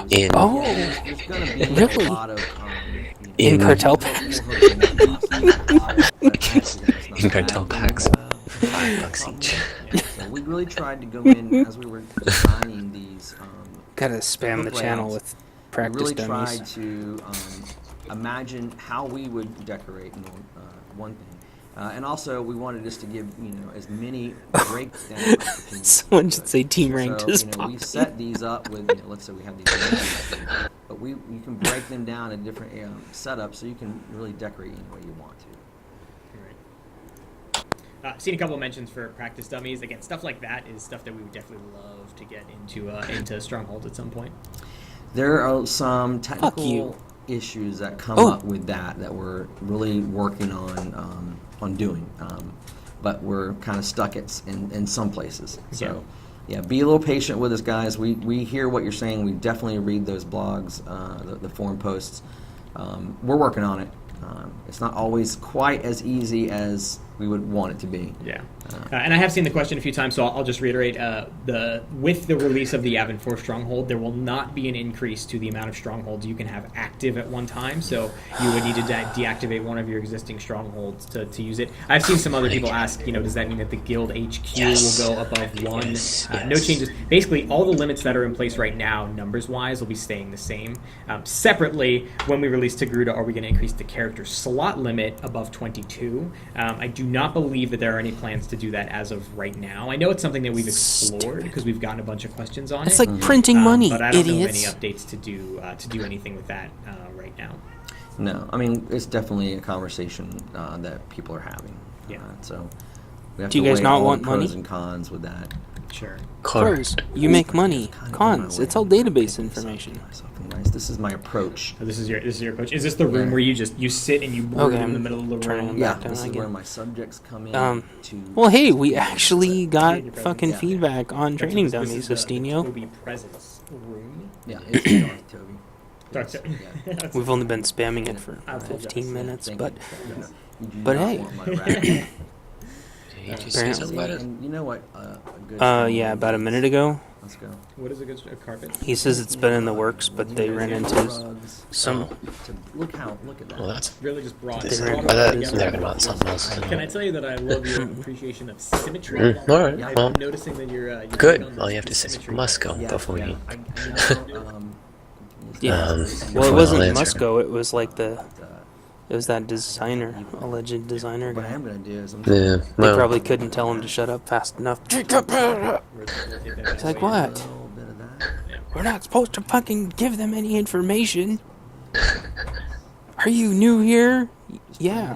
in Oh, There's going to be Really? a lot of in In- cartel packs? in cartel packs, $5 each. So we really tried to go in as we were designing these. Gotta spam the book channel layouts. with practice We really tried dummies. to imagine how we would decorate one thing. And also, we wanted us to give as many breakdown opportunities. Someone should say team ranked So, is we popping. set these up with, let's say we have these, rankings, but you can break them down in different setups, so you can really decorate any way you want to. Seen a couple of mentions for practice dummies. Again, stuff like that is stuff that we would definitely love to get into Stronghold at some point. There are some you. technical issues that come Oh. up with that we're really working on doing, but we're kind of stuck in some places. So, yeah, be a little patient with us, guys. We hear what you're saying. We definitely read those blogs, the forum posts. We're working on it. It's not always quite as easy as we would want it to be. Yeah, and I have seen the question a few times, so I'll just reiterate. With the release of the Yavin 4 Stronghold, there will not be an increase to the amount of strongholds you can have active at one time, so you would need to deactivate one of your existing strongholds to use it. I've seen some other people ask, does that mean that the guild HQ will go above 1? No changes. Basically, all the limits that are in place right now, numbers-wise, will be staying the same. Separately, when we release Togruta, are we going to increase the character slot limit above 22? I do not believe that there are any plans to do that as of right now. I know it's something that we've explored because we've gotten a bunch of questions on it. It's like printing money, but I don't idiots. know of any updates to do anything with that right now. No, I mean, it's definitely a conversation that people are having. Yeah. So we have Do you to guys weigh not all want the pros money? and cons with that. Sure. Pros, you make money. Cons, it's all database information. This is my approach. So this is your approach. Is this the room where you sit and you brew in the middle of the turning room? them Yeah, back down this is again. where my subjects come in. Well, hey, we actually got your presence. fucking feedback on training dummies, This is the Astinio. Toby presence room. Yeah, it's Darth Toby. Darth Toby. Yeah. We've only been spamming it for I apologize. 15 minutes, Thank but you. You do but not hey. want my rat. You just say something about it. And you know what? A good yeah, about a minute ago, Let's go. What is a good carpet? he says it's been in the works, but they ran into Rugs. some. Look at that. Well, that's Really just brought this. They're- brought But it all they're together. talking about something else. Can I tell you that I love your appreciation of symmetry? All right. I'm Well, noticing that you're good. big on All you the have to say is symmetry. Musco before you. Yeah. Well, before it the wasn't answer. Musco. It was like it was that designer, alleged designer What I guy. am going to do is I'm Yeah. They Well, probably couldn't tell him to shut up fast enough. It's like, what? a little bit of that. We're not supposed to fucking give them any information. Are you new here? Yeah.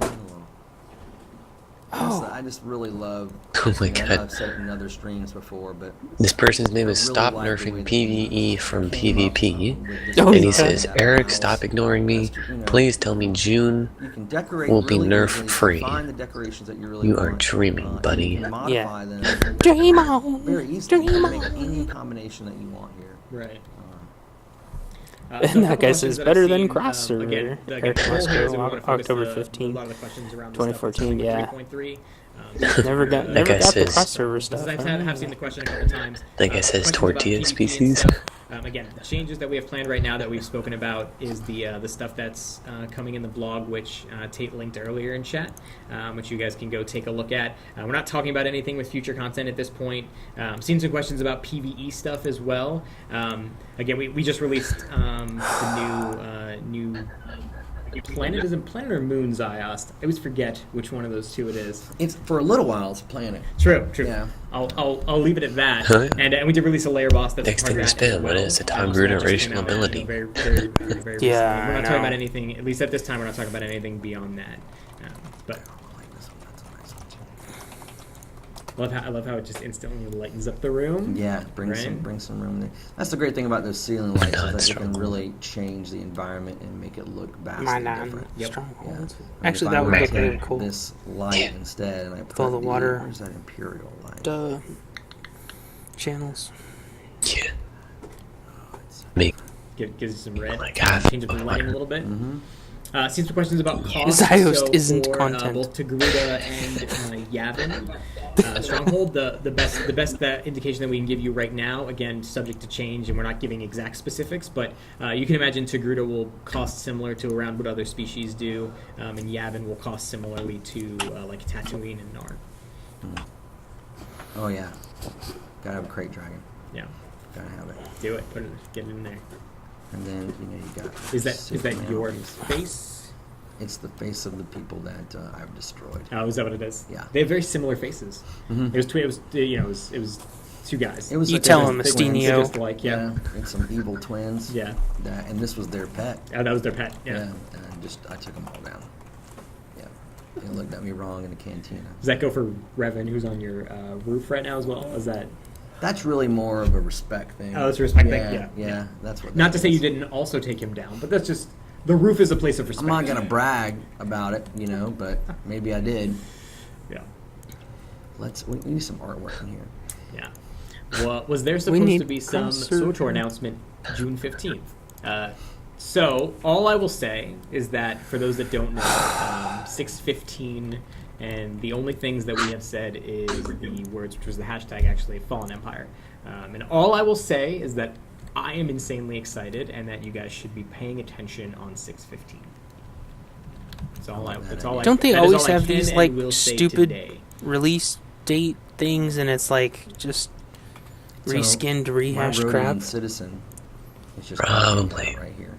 Oh. I just really love. Oh my I know God. I've said it in other streams before, but This person's name is I really Stop like the way Nerfing that PvE from came up, PvP. with this Oh, And he yeah. says, Eric, stop ignoring me. Please tell me June. You can decorate will be really nerf easily. free. Find the decorations that you really You want. are dreaming, and buddy. You can modify Yeah. them Dream on. very easily. You Dream can make on. any combination that you want here. Right. And So a that couple guy questions says that better I've than seen, Cross Server. again, Eric the poll Musco, here is we want to focus October a 15, lot of the questions around 2014, the stuff yeah. that's 3.3. Never got That guy the says- Cross Server Because stuff. I have seen the question a couple times. That guy says Questions about tortilla PvP and species. stuff. Again, the changes that we have planned right now that we've spoken about is the stuff that's coming in the blog, which Tate linked earlier in chat, which you guys can go take a look at. We're not talking about anything with future content at this point. Seen some questions about PvE stuff as well. Again, we just released the new planet. Is it planet or moons? I asked. I always forget which one of those two it is. It's for a little while. It's planet. True. Yeah. I'll leave it at that. Huh? And we did release a layer boss that's Next part thing of to that as spam, what well. is the So Togruta that just racial came out, ability? very Yeah, recently. We're I not know. talking about anything. At least at this time, we're not talking about anything beyond that. But I love how it just instantly lightens up the room. Yeah, bring Right? some room there. That's the great thing about those ceiling lights God, is that you can stronghold. really change the environment and make it look vastly My different. Yep. stronghold. Yeah. Actually, If that I would were look to really take cool. This light instead, and I put all the water- Where's that imperial light? Channels. Yeah. Me. Gives you some red. Oh my God. Change up the lighting a little bit. Mm-hmm. Seen some questions about cost. Zyhost isn't for, content. both Togruta and Yavin. Stronghold, the best indication that we can give you right now, again, subject to change, and we're not giving exact specifics, but you can imagine Togruta will cost similar to around what other species do, and Yavin will cost similarly to like Tatooine and Nar. Oh yeah, gotta have a crate dragon. Yeah, Gotta have it. do it. Get it in there. And then you got. Is that Superman your piece. face? It's the face of the people that I've destroyed. Oh, is that what it is? Yeah. They have very similar faces. Mhm. It was two guys. It was You like tell they him, just- Astinio. They're just like, yeah. and some evil twins. Yeah. And this was their pet. Oh, that was their pet. Yeah. And I took them all down. Yeah. They looked at me wrong in the cantina. Does that go for Revan, who's on your roof right now as well? Is that That's really more of a respect thing. Oh, it's a respect thing, yeah. That's what. not that to say you is. didn't also take him down, but that's just the roof is a place of respect. I'm not gonna brag about it, but maybe I did. Yeah, We need some artwork in here. yeah. Well, was there We supposed need to be some concert. SWTOR announcement June 15th? So all I will say is that for those that don't know, 615, and the only things that we have said is the words, which was the hashtag actually, Fallen Empire. And all I will say is that I am insanely excited, and that you guys should be paying attention on 615. That's all I. That's all I. Don't they that is always all I have can these and like will say stupid today. release date things, and it's like just reskinned, rehashed my crap? Rhodian citizen is just Probably. right here.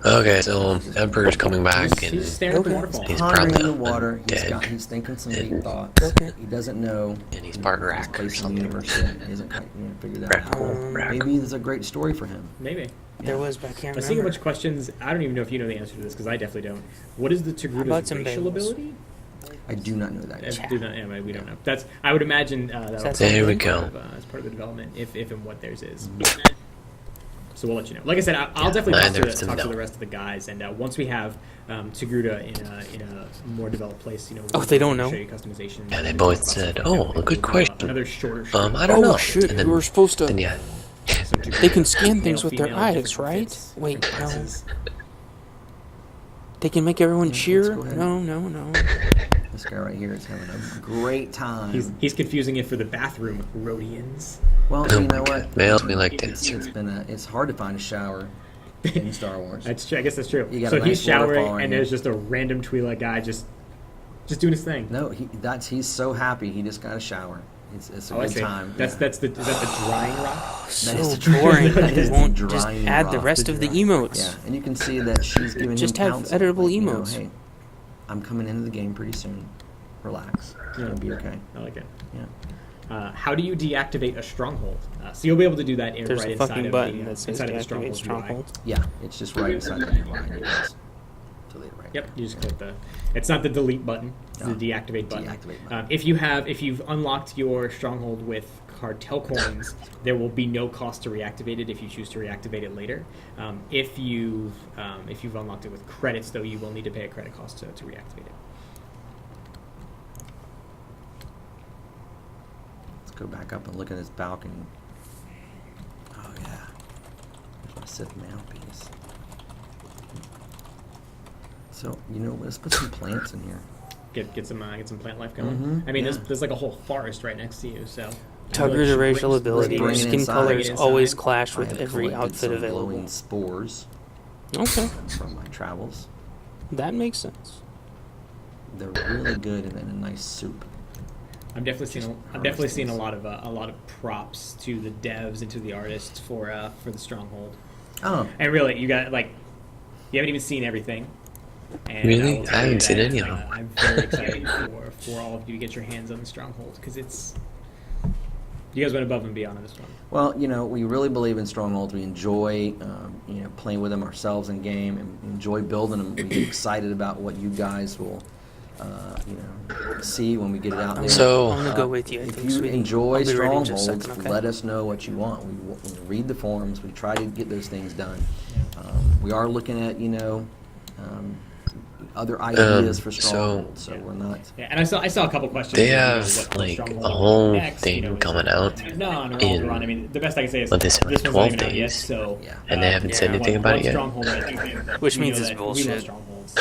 Okay, so Emperor's coming back, He's and staring at the Okay. waterfall. He's Pondering probably in the water. dead. He's thinking some Dead. deep thoughts. Okay. He doesn't know. And he's part his rack or place in the something. universe yet. He hasn't quite figured that Rack. out. Rack. Maybe there's a great story for him. Maybe. There was, but I can't I was seeing a remember. bunch of questions. I don't even know if you know the answer to this because I definitely don't. What is the How about Togruta's some racial bagels? ability? I do not know that yet. Do not, yeah, we don't know. That's. I would imagine that'll That's come There we as go. part of, as part of the development, if and what theirs is. So we'll let you know. Like I said, I'll definitely talk, neither of them to know. the rest of the guys, and once we have Togruta in a more developed place, Oh, they don't know? Show you customization. Yeah, they both said, "Oh, a good question." Another shorter. I don't know. Oh shit! And then, We were supposed to. then yeah, They can scan things Male, with their female, eyes, different right? fits, Wait, different no. classes. They can make everyone let's cheer? go ahead. No. This guy right here is having a great time. He's confusing it for the bathroom Rhodians. Well, Oh you my know God. what? Males, we like this. It's hard to find a shower in Star Wars. That's true. I guess that's true. You got So a he's nice waterfall showering, in and here. there's just a random Twi'lek guy just doing his thing. No, he's so happy he just got a shower. It's a Oh, I good see. time. Is that the drying rock? That is So the boring. that They is the won't just drying add the rock. rest of the emotes. Yeah, and you can see that she's giving Just him have counsel. editable Like, you know, emotes. hey, I'm coming into the game pretty soon. Relax. It's Yeah. gonna be okay. I like it. Yeah. How do you deactivate a stronghold? So you'll be able to do that There's right a inside fucking of button the, that says inside of the deactivate stronghold. stronghold. Yeah, it's just right inside the UI. You guys. Delete it right Yep, there. you just click the. It's not the delete button; it's No. the deactivate button. Deactivate button. If you've unlocked your stronghold with cartel coins, there will be no cost to reactivate it if you choose to reactivate it later. If you've unlocked it with credits, though, you will need to pay a credit cost to reactivate it. Let's go back up and look at this balcony. Oh yeah. There's my Sith mouthpiece. So let's put some plants in here. Get some plant life going. Mhm, I mean, yeah. there's like a whole forest right next to you. So Togruta racial ability. bring it Skin inside. colors Bring it inside. always clash I with have every collected outfit some available. glowing spores Okay, from my travels. that makes sense. They're really good and in a nice soup. I'm definitely seeing harvestings. a lot of props to the devs and to the artists for the stronghold. Oh, And really, you haven't even seen everything. And Really? will I tell you haven't seen that, any of them. I'm very excited for all of you to get your hands on the stronghold because you guys went above and beyond on this one. well, we really believe in strongholds. We enjoy, playing with them ourselves in game, and we enjoy building them. We get excited about what you guys will, see when we get it out there. So- I'm gonna go with you. I If think, you sweetie. enjoy I'll be ready in just a strongholds, second, okay? let us know what you want. We read the forums. We try to get those things done. We are looking at other ideas for so- strongholds, so we're not. Yeah, and I saw a couple questions. They of, have, what like, stronghold a whole next, thing is- coming out No, they're all in- run. I mean, the best I can say is what, this one's not 12 even out yet, days? so Yeah. And they haven't said anything about it yet? Stronghold, Which we means know it's that bullshit. We love strongholds.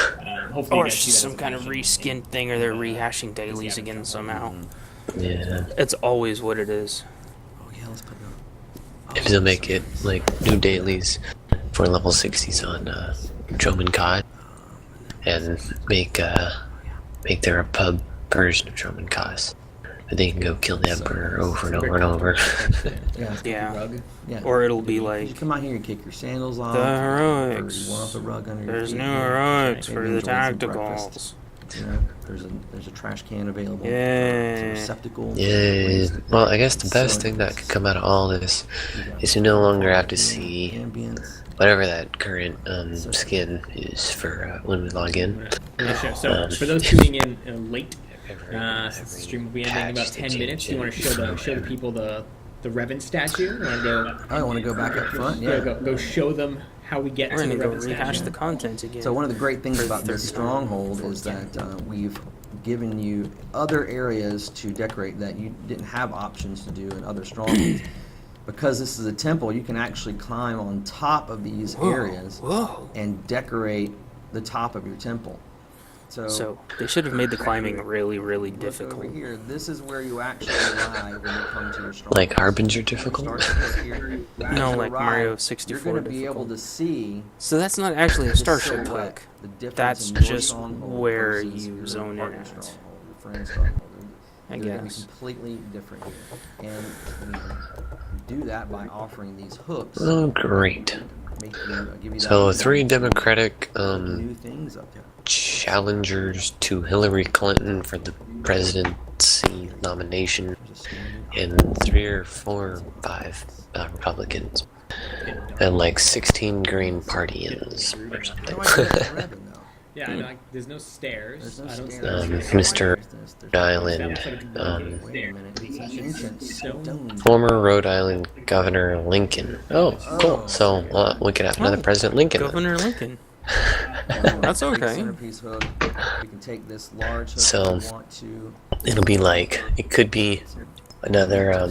Hopefully, Or you guys it's see just that some as kind of an action. reskin thing, or they're rehashing dailies again somehow. Yeah. It's always what it is. Oh yeah, let's put it. If they'll make it like new dailies for level 60s on Droman Cod, and make their a pub version of Droman Cod, but they can go kill the Emperor over and over and over. Yeah. Yeah. Rug. Yeah. Or it'll be You like, come out here and kick your sandals off. The or heroics. you want the rug under your there's feet, new yeah. heroics Maybe for the enjoy some breakfast. tacticals. There's a trash can available. Yeah. Some receptacle. Yeah. Well, I guess the best So- thing that could come out of all this is you no longer have to see ambience. whatever that current skin is for when we log in. So for those tuning in late, since the stream will be ending in about 10 minutes, you want to show the people the Revan statue. You want to go? I want to go back up front. Yeah, Yeah. go show them how we get We're to the gonna go Revan rehash statue. the content again. So one of the great things For the about this third time. stronghold is that we've given you other areas to decorate that you didn't have options to do in other strongholds. because this is a temple, you can actually climb on top of these areas Whoa. and decorate the top of your temple. So they should have made the climbing really, really Look difficult. over here. This is where you actually arrive when you come to your stronghold. Like Harbinger difficult? No, like Mario 64 You're going to be difficult. able to see So that's not actually a the starship silhouette, hook. the difference That's in your just stronghold where versus you your zone in partner at. stronghold, your friend's stronghold. I They're gonna be guess. completely different here. And we do that by offering these hooks. Oh, great. Make you, give you So, that 3 Democratic new things up there. challengers to Hillary Clinton for the presidency nomination, and 3 or 4 or 5 Republicans, and like 16 Green Party-ins or something. How do I get that ribbon, though? Yeah, I know, there's no stairs. There's no I don't stairs. Mr. There's Island, wait a minute. It's an ancient stone. former Rhode Island Governor Lincoln. Oh, cool. So we could have another President Lincoln. Governor Lincoln. That's okay. Centerpiece hook. We can take this large hook So- if we want to. It'll be like, it could be another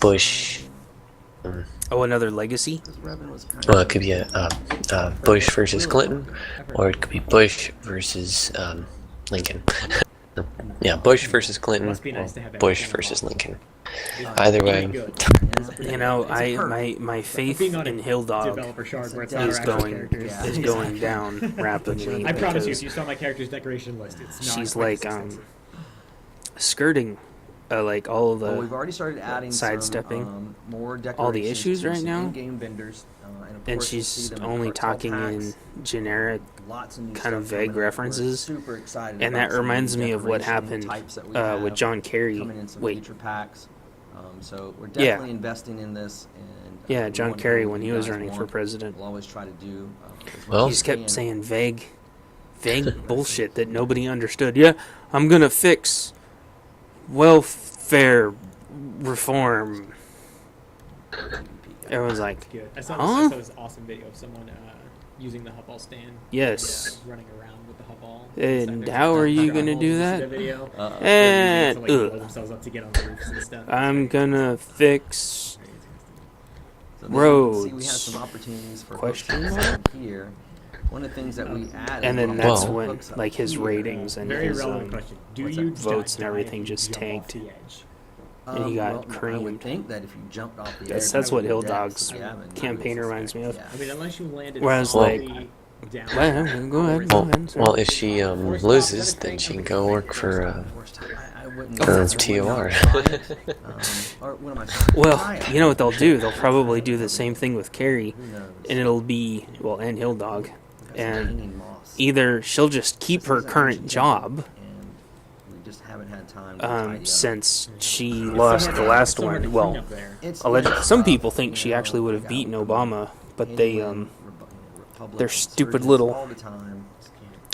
Bush. Oh, another legacy? This ribbon was kind Well, it could be a Bush versus Clinton, or it could be Bush versus Lincoln. Yeah, Bush versus Clinton, Must be nice to or have Bush everything versus involved. Lincoln. Either way, You know, It's a perk. my faith Being on a in Hill Dog developer shard where it's not is our actual going characters. Yeah. is going down rapidly. I promise you, because if you saw my character's decoration list, it's not she's quite like this extensive. skirting like all of Well, we've the already started adding sidestepping some, more decorations all the issues to right some now. in-game vendors, and, of and course, you'll see she's them in only cartel talking packs, in generic lots of new kind of stuff coming vague up. We're references. super excited and about that some reminds new me of what decoration happened types that we with have John Kerry. coming in some Wait, feature packs. So we're Yeah. definitely investing in this. And yeah, we John want to Kerry do what when you he was guys running for want. president. We'll always try to do. As Well- much He as just we kept can. saying vague bullshit that nobody understood. Yeah, I'm gonna fix welfare reform. Everyone's like, Good. I saw, Huh? I saw this awesome video of someone using the Hubble stand. yes. Running around with the Hubble. And how are you gonna do The that? video. And To, like, blow themselves up to get on the roofs and stuff. I'm gonna fix. So then roads. you can see we have some opportunities for Question hooks mark? here. One of the things that we added. And then were that's Whoa. when hooks up like his here. ratings and Very his relevant question. Do what's you that? votes and die everything if you just jump off tanked. the edge? and he got I would creamed. think that if you jumped off the That's- edge, that's you what would Hill be Dog's dead. Yeah, but campaign not reminds me of. yeah. I mean, unless you landed Whereas, solidly down. Well, go ahead. well, if she loses, then she can go work for I wouldn't TOR. Or what am I saying? Well, you know what they'll do? They'll probably do the same thing with Carrie, Who knows? and it'll be and Hill Dog, We've got some and hanging moss. either she'll just keep This her is an current ancient job, temple, and we just haven't had time to tidy up. since she lost the last Somewhere to one. clean Well, up there. It's alleged. like, Some people think you she know, actually would have we beaten got Obama, but they England, Republican their stupid insurgents little all the time.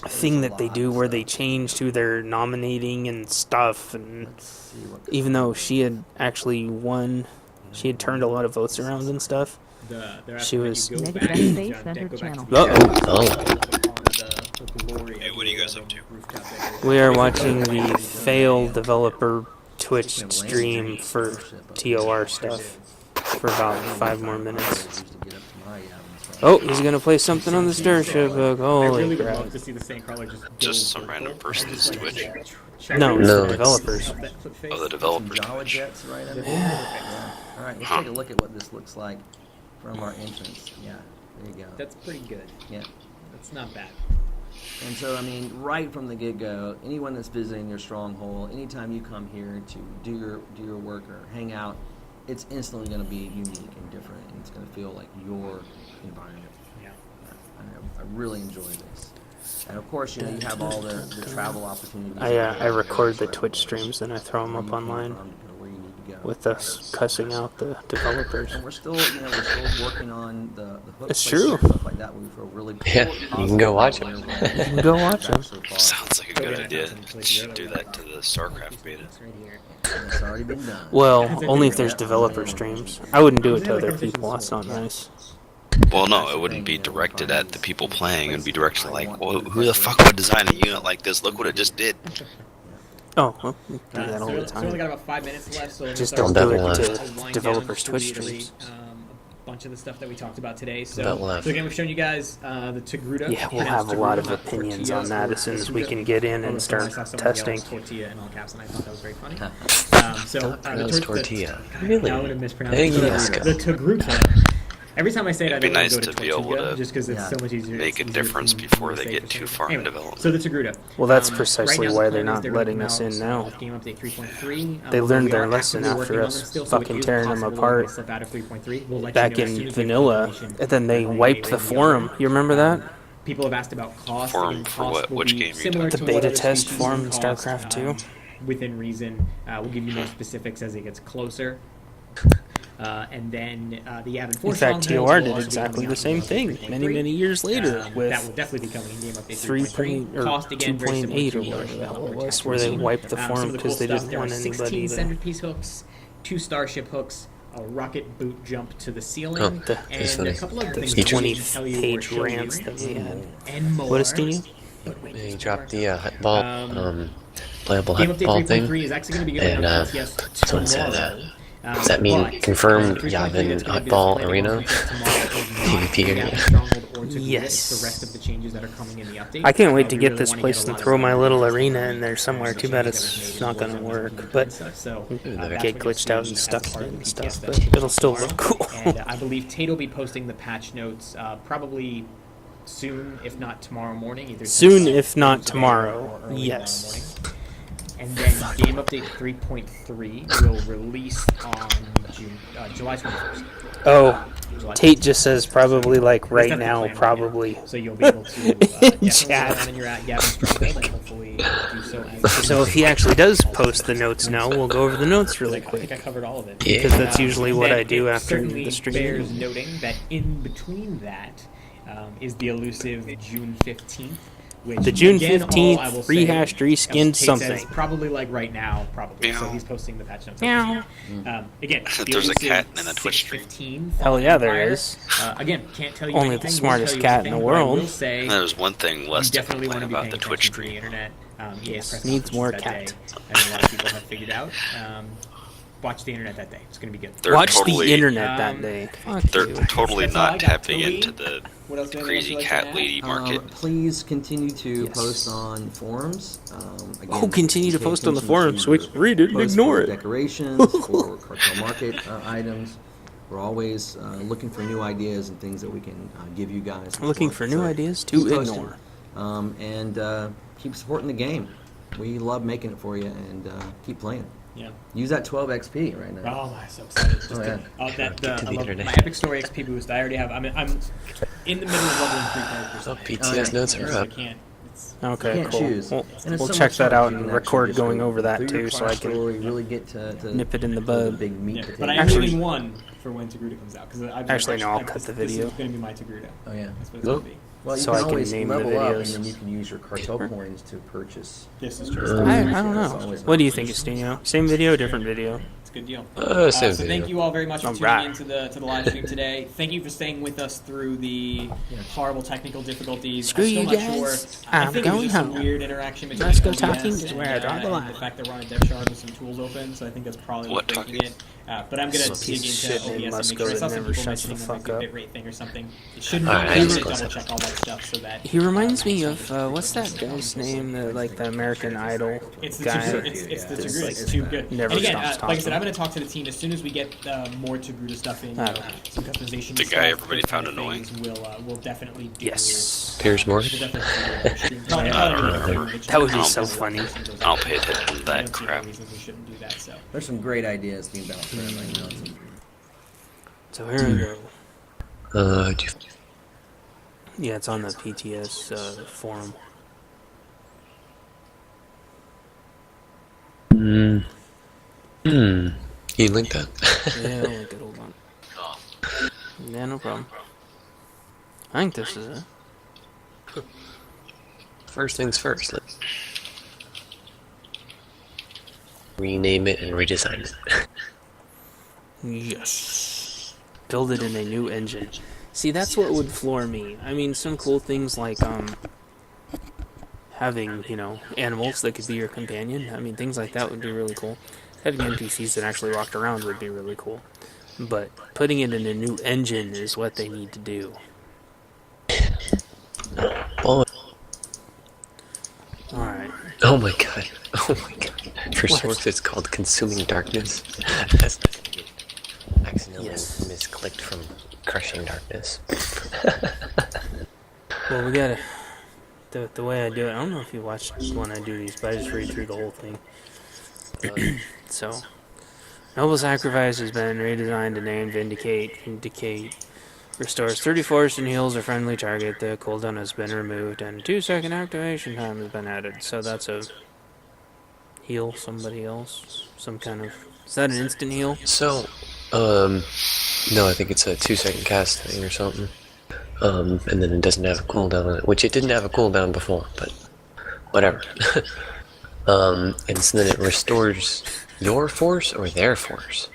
There's thing a that they lot do of where they stuff. change to their nominating and stuff, and Let's see what even though she had actually won, she had turned a lot of votes around and stuff. They're She asking that was- you go Negative back space, and enter go back to channel. the Uh-oh. Hey, what are you guys up to? We are watching the failed developer Twitch stream for TOR stuff for about 5 more minutes. Oh, he's gonna play something on the Starship book. I Holy really would crap. love to see the Sandcrawler just go Just some vertical. random person's Twitch. No, it's No, the it's- developers. Oh, the developer's Jawa Twitch. jets right under there. All right, let's take a look at what this looks like from our entrance. Yeah, there you go. That's pretty good. Yeah. That's not bad. And so, I mean, right from the get-go, anyone that's visiting your stronghold, anytime you come here to do your work or hang out, it's instantly going to be unique and different, and it's going to feel like your environment. Yeah. I really enjoy this. And of course, you know, you have all the travel opportunities. I record the Twitch streams, then I throw them Where up you came online from, where you need to go. with us cussing out the developers. And we're still working on the hook It's placement true. and stuff like that. We feel really Yeah, you can go watch them. You can go watch them. Sounds like a good idea. Should do that to the StarCraft beta. It's right here. It's already been done. Well, only if there's developer streams. I wouldn't do it to other people. That's not nice. Well, no, it wouldn't be directed at the people playing. It would be directed like, well, who the fuck would design a unit like this? Look what it just did. Oh, well, we do that all So the we've only time. got about 5 minutes left, so Just we'll don't do That it will, to wind down developers' to Twitch reiterate, streams. a bunch of the stuff that we talked about today. that So, will have. so again, we've shown you guys the Togruta. Yeah, we'll pronounced have a lot Togruta, of not opinions tortilla on that or as soon as we Togruta. can get in Although and someone- I start saw someone yell testing. tortilla in all caps, and I thought that was very funny. So Don't the pronounce tortilla. Now Really? I'm going to mispronounce Hey, it. yes, The Togruta. Every time I say it, I It'd be don't want nice to go to to be able tortilla, to just because it's so much easier. make a it's easier difference for me before to they say get for too some far in reason. development. So the Togruta. Well, that's Right precisely now, why the they're plan is not they're letting gonna us come in out now. with Game Update 3.3. They although learned we their are lesson actively after working on us them still, so it fucking is tearing them possible that apart they slip out of 3.3. We'll let back you know as in soon as we have vanilla, confirmation and then they one way wiped or the the forum. other. You remember that? People have asked about cost. Forum Again, for cost what? will Which be game are you similar The to beta what other test species forum can in cost, StarCraft 2. Within reason. We'll give you more specifics as it gets closer. And then the Yavin 4 In fact, strongholds TOR will did also be exactly coming the out same in thing 3.3. many years later That will with definitely be coming in Game Update 3 3.3. or Cost again very similar 2.8 to or whatever the hell it was, Attack where they Machine. wiped the Some forum of the because cool they stuff, didn't there are want 16 anybody to. centerpiece hooks, 2 starship hooks, a rocket boot jump to the ceiling, Oh, The- that's and a funny. couple other Those things that we 20 can tell you or page show rants you, that we had. and more. What is Stino? But wait, He there's dropped more. the ball, playable Game Update ball thing. 3.3 is actually going to be going And on PTS someone said, tomorrow. does that mean But, confirmed 3.3 Yavin is gonna be Hotball displayed Arena? on PTS tomorrow. It is not PvP the area. Yavin Stronghold or Togruta, Yes. it's the rest of the changes that are coming in the update. I can't wait to We get really this wanna place get a and lot of throw my stuff little done. arena in there somewhere. The Too bad changes it's that was made not in going to Warzone work, and but stuff. So, Maybe they're that's get what you'll glitched out see and as stuck part of in the and PTS stuff, that's but it'll still tomorrow. look cool. And I believe Tate will be posting the patch notes probably soon, if not tomorrow morning. Either Soon, tomorrow, if not Wednesday, tomorrow, or early yes. tomorrow morning. And then Game Update 3.3 will release on July 21st. Oh, July Tate just says probably like At least right that's the now, plan probably. So you'll be able to definitely go Chat. down in your Yavin Stronghold and hopefully do so as So if he actually does post the notes now, we'll go over the notes really I think I quick. covered all of it. Yeah. Because that's usually what Then I do it after certainly the stream. bears noting that in between that is the elusive June 15th. Which, The June again, all 15th I will say, rehashed, reskinned Tate says something. probably like right now, probably. So Meow. he's posting the patch notes. Meow. Again, the There's a elusive cat in the Twitch stream. 615 Hell yeah, there Empire. is. Again, can't tell you Only anything, the won't smartest tell you cat in anything, the but I world. will say There's one thing you less to definitely want complain to be about paying the Twitch attention to the stream. internet. EA's press Needs conferences more that cat. day, as a lot of people have figured out. Watch the internet that day. It's going to be good. They're Watch totally, the internet that day. Fuck They're you. totally That's all I not got. tapping Toby? into the What else do you crazy like to cat add? lady market. Please continue to Yes. post on forums. Again, Oh, continue to pay post on the attention forum to so we can read it and posts ignore for it. Decorations for cartel market items. We're always looking for new ideas and things that we can give you guys. I'm looking for new ideas to keep posting. ignore. And keep supporting the game. We love making it for you, and keep playing. Yeah. Use that 12 XP right now. Oh, I'm so excited. Just Oh, yeah. Get to I the love internet. my Epic Story XP boost. I already have. I'm in the middle of leveling 3 characters. Oh, today. PTS notes So are I up. can't. It's, Okay, You can't cool. choose. We'll, And it's we'll so check much that fun out if you and can record actually going just over that through too, your so I class can story, really get to nip it in the the bud. big meat yeah. potatoes. But I am Actually- leaving one for when Togruta comes out because Actually, no, I'll cut the video. This is going to be my Togruta. Oh yeah. That's what it's Nope. going to be. Well, you So can I can always name the level up, and videos. then you can use your cartel coins to purchase. This is true. I don't It's know. always What do you nice. think, Astinio? Same video, different video? It's a good deal. Same So video. thank you all very much for tuning Alright. in to the live stream today. Thank you for staying with us through the horrible technical difficulties. Screw I'm still you not guys. sure. I I'm think it was going just some home. weird interaction between Let's go OBS talking is and, where I draw the and line. the fact that we're on a dev shard with some tools open, so I think that's probably What what's breaking talking? it. But I'm going to Some dig piece into of shit named OBS and make Musco sure. I saw that some never people shuts the mentioning fuck like up. a bitrate thing or something. It shouldn't Alright, be. I I just should close double that. check all that stuff so that. He reminds me of what's that guy's name? The like the American Idol It's the guy. Togruta. It's the That's Togruta. like- It's too good. never And again, stops like I said, talking. I'm going to talk to the team as soon as we get more Togruta stuff in. Alright. Some customization. The stuff, guy everybody those found kind of annoying. things, We'll definitely do. Yes. Piers Morgan? We'll definitely do stream. I don't remember. That would be I so don't- funny. I don't pay attention to that I don't see any crap. reasons we shouldn't do that. So. There's some great ideas being bounced around right now. So here we go. Do you- Yeah, it's on the PTS forum. Can you link that? Yeah, I'll link it. Hold on. Yeah, no problem. I think this is it. First things first. Let's rename it and redesign it. Yes. Build it in a new engine. See, that's what would floor me. I mean, some cool things like having, you know, animals that could be your companion. I mean, things like that would be really cool. Having NPCs that actually walked around would be really cool. But putting it in a new engine is what they need to do. Oh, Alright. oh my god. Oh my god. For What? source, it's called Consuming Darkness. That's not gonna get accidentally Yes. misclicked from Crushing Darkness. Well, we gotta... The way I do it, I don't know if you watched when I do these, but I just read through the whole thing. So, Noble Sacrifice has been redesigned to name Vindicate. Vindicate restores 30 force and heals a friendly target. The cooldown has been removed, and a 2-second activation time has been added. So that's a heal somebody else. Some kind of... Is that an instant heal? So, no, I think it's a 2-second cast thing or something. And then it doesn't have a cooldown on it, which it didn't have a cooldown before, but whatever. And so then it restores your force or their force.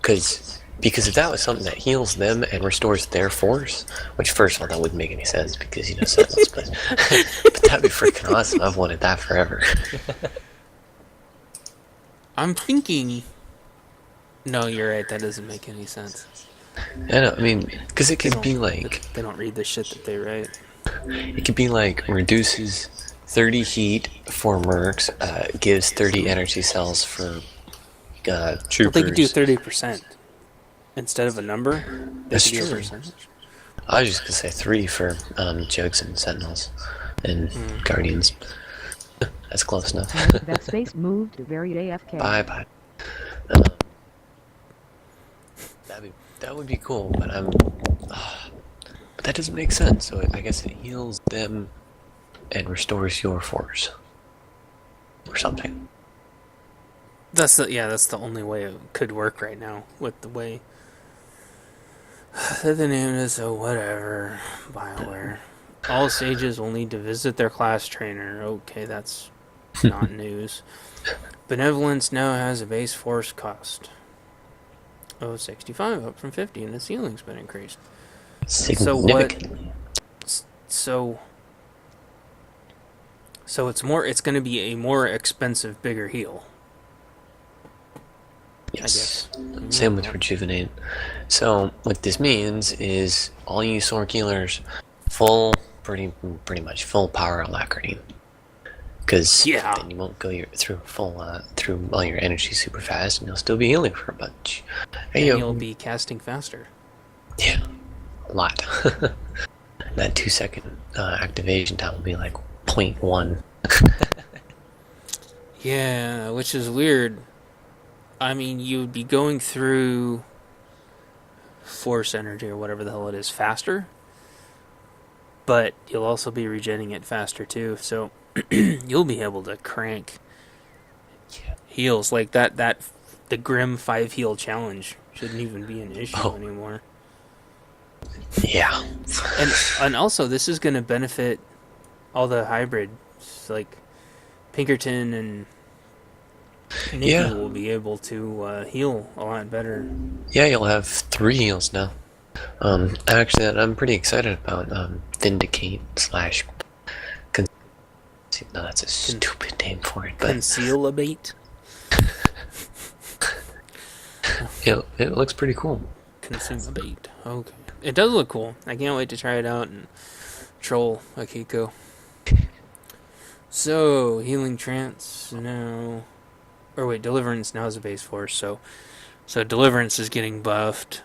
Because if that was something that heals them and restores their force, which first of all, that wouldn't make any sense because, you know, Sentinels, but that'd be freaking awesome. I've wanted that forever. I'm thinking... No, you're right. That doesn't make any sense. I know, I mean, because it They could don't- be like... They don't read the shit that they write. It could be like reduces 30 heat for mercs, gives 30 energy cells for troopers. Well, they could do 30%. Instead of a number, they That's could do a true. percentage. I was just gonna say 3 for Jugs and Sentinels and Guardians. That's close enough. That space moved to very AFK. Bye bye. That would be cool, but but that doesn't make sense. So I guess it heals them and restores your force or something. That's the only way it could work right now with the way the name is. So whatever, BioWare. All sages will need to visit their class trainer. Okay, that's not news. Benevolence now has a base force cost of 65, up from 50, and the ceiling's been increased. Significantly. So it's going to be a more expensive, bigger heal. Yes. Same with Rejuvenate. So what this means is all you sword healers, pretty much full power alacrity. Because Yeah. then you won't go through all your energy super fast, and you'll still be healing for a bunch. And Hey, yo. you'll be casting faster. Yeah, a lot. That 2-second activation time will be like 0.1. Yeah, which is weird. I mean, you'd be going through force energy or whatever the hell it is faster, but you'll also be regenerating it faster too. So you'll be able to crank heals like that. The Grim 5 heal challenge shouldn't even be an issue anymore. Yeah. And also, this is going to benefit all the hybrids, like Pinkerton and Nikki will be able to heal a lot better. Yeah, you'll have 3 heals now. Actually, I'm pretty excited about Vindicate / No, that's a stupid name for it, but Concealabate? yeah, it looks pretty cool. Consumabate. Okay. It does look cool. I can't wait to try it out and troll Akiko. So, Healing Trance now... Or wait, Deliverance now is a base force, so Deliverance is getting buffed.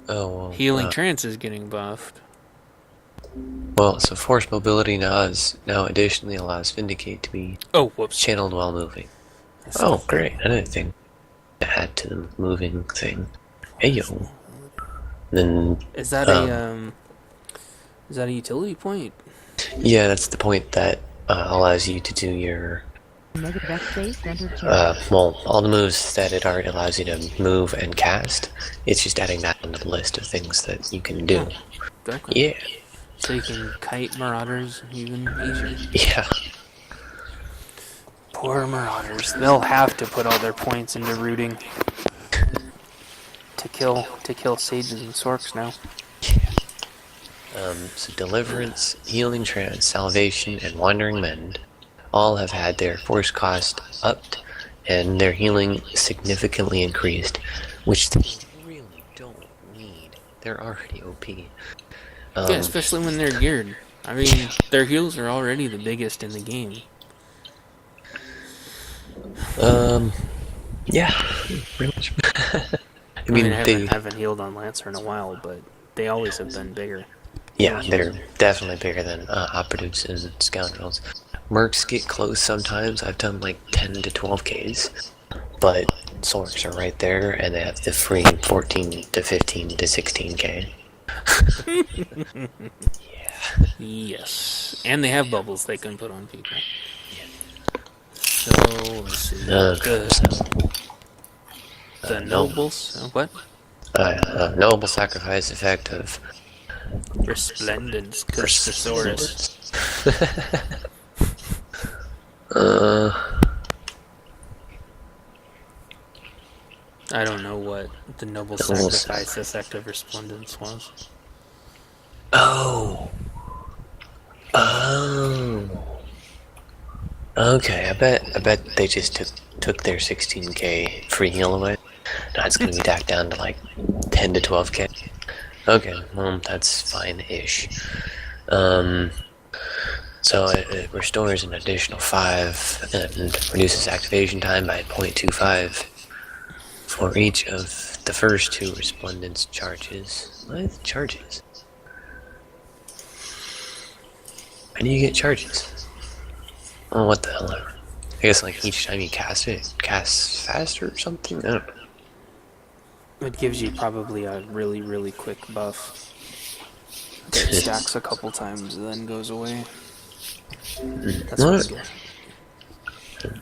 Oh, well, Healing Trance is getting buffed. Well, so Force Mobility now additionally allows Vindicate to be channeled while moving. Oh, great. Another thing to add to the moving thing. Hey, yo. Then... Is that a utility point? Yeah, that's the point that allows you to do your... all the moves that it already allows you to move and cast. It's just adding that into the list of things that you can do. Exactly. Yeah. So you can kite Marauders even easier. Yeah. Poor Marauders. They'll have to put all their points into rooting to kill sages and sorks now. So Deliverance, Healing Trance, Salvation, and Wandering Mend all have had their force cost upped and their healing significantly increased, which they really don't need. They're already OP. Yeah, especially when they're geared. I mean, their heals are already the biggest in the game. Yeah, pretty much. I mean, I haven't healed on Lancer in a while, but they always have been bigger. Yeah, they're definitely bigger than Operatives and Scoundrels. Mercs get close sometimes. I've done like 10 to 12 Ks, but Sorks are right there, and they have the free 14 to 15 to 16K. Yeah. Yes. And they have bubbles they can put on people. So, let's see. The nobles. What? Noble sacrifice effect of Resplendence, because Thesaurus. I don't know what the noble sacrifice effect of Resplendence was. Oh. Okay, I bet they just took their 16K free heal away. Now it's gonna be back down to like 10 to 12K. Okay, well that's fine-ish. So it restores an additional 5 and reduces activation time by 0.25 for each of the first 2 Resplendence charges. What? Charges? How do you get charges? Oh, what the hell ever. I guess like each time you cast it casts faster or something? I don't know. It gives you probably a really, really quick buff that stacks a couple times and then goes away. That's what I guess.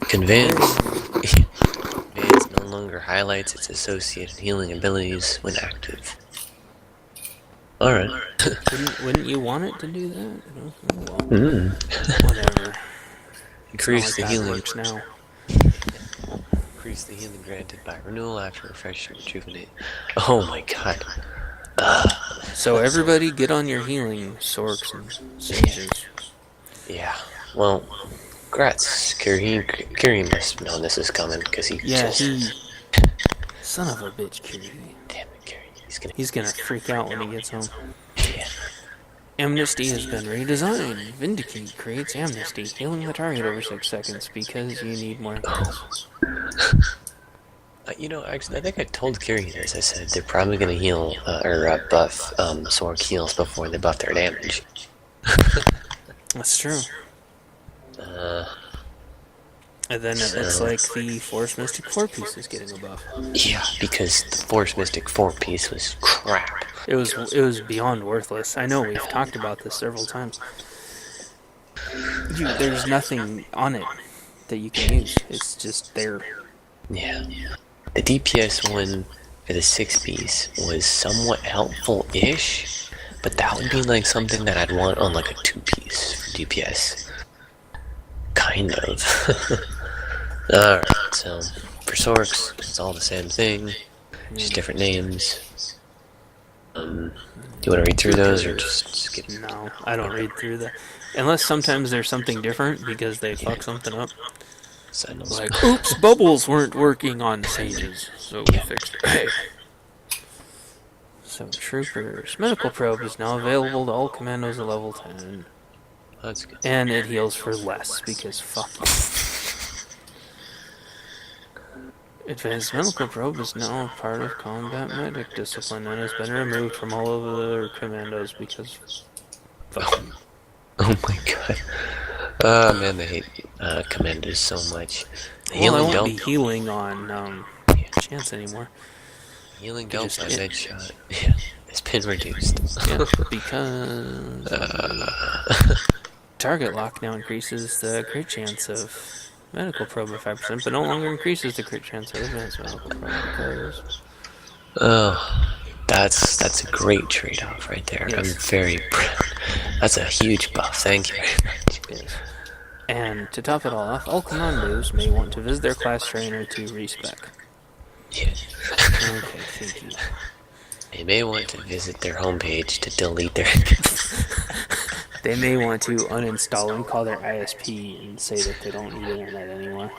Conveyance no longer highlights its associated healing abilities when active. Alright. Wouldn't you want it to do that? Well, whatever. Increase the healing. Works now. Increase the healing granted by renewal after refresh and rejuvenate. Oh my god. So everybody get on your healing, Sorks and Sages. Yeah. Well, congrats. Kiri must have known this is coming, because he Son of a bitch, Kiri. Damn it, Kiri. He's gonna freak out when he gets home. Yeah. Amnesty has been redesigned. Vindicate creates amnesty, healing the target over 6 seconds because you need more kills. You know, actually, I think I told Kiri this. I said they're probably going to heal, or buff Sork heals before they buff their damage. That's true. And then it looks like the Force Mystic 4-piece is getting a buff. Yeah, because the Force Mystic 4-piece was crap. It was beyond worthless. I know we've talked about this several times. There's nothing on it that you can use. It's just there. Yeah. The DPS one for the 6-piece was somewhat helpful-ish, but that would be like something that I'd want on like a 2-piece for DPS. Kind of. Alright, so for Sorks, it's all the same thing, just different names. Do you want to read through those, or just skip? No, I don't read through that. Unless sometimes there's something different because they fuck something up. Like, oops, bubbles weren't working on Sages, so we fixed it. Hey. So, Troopers. Medical Probe is now available to all commandos at level 10. That's good. And it heals for less, because fuck you. Advanced Medical Probe is now a part of combat medic discipline and has been removed from all of the commandos because fuck you. Oh my god. Oh man, they hate commandos so much. Well, I won't be healing on Chance anymore. Healing Delta Medshot. Yeah, it's been reduced. Yeah, because target lock now increases the crit chance of Medical Probe by 5%, but no longer increases the crit chance of Advanced Medical Probe because... Oh, that's a great trade-off right there. Yes. I'm very proud. That's a huge buff. Thank you very much. Yes. And to top it all off, all commandos may want to visit their class trainer to respec. Yeah. Okay, thank you. they may want to visit their homepage to delete their. They may want to uninstall and call their ISP and say that they don't need internet anymore.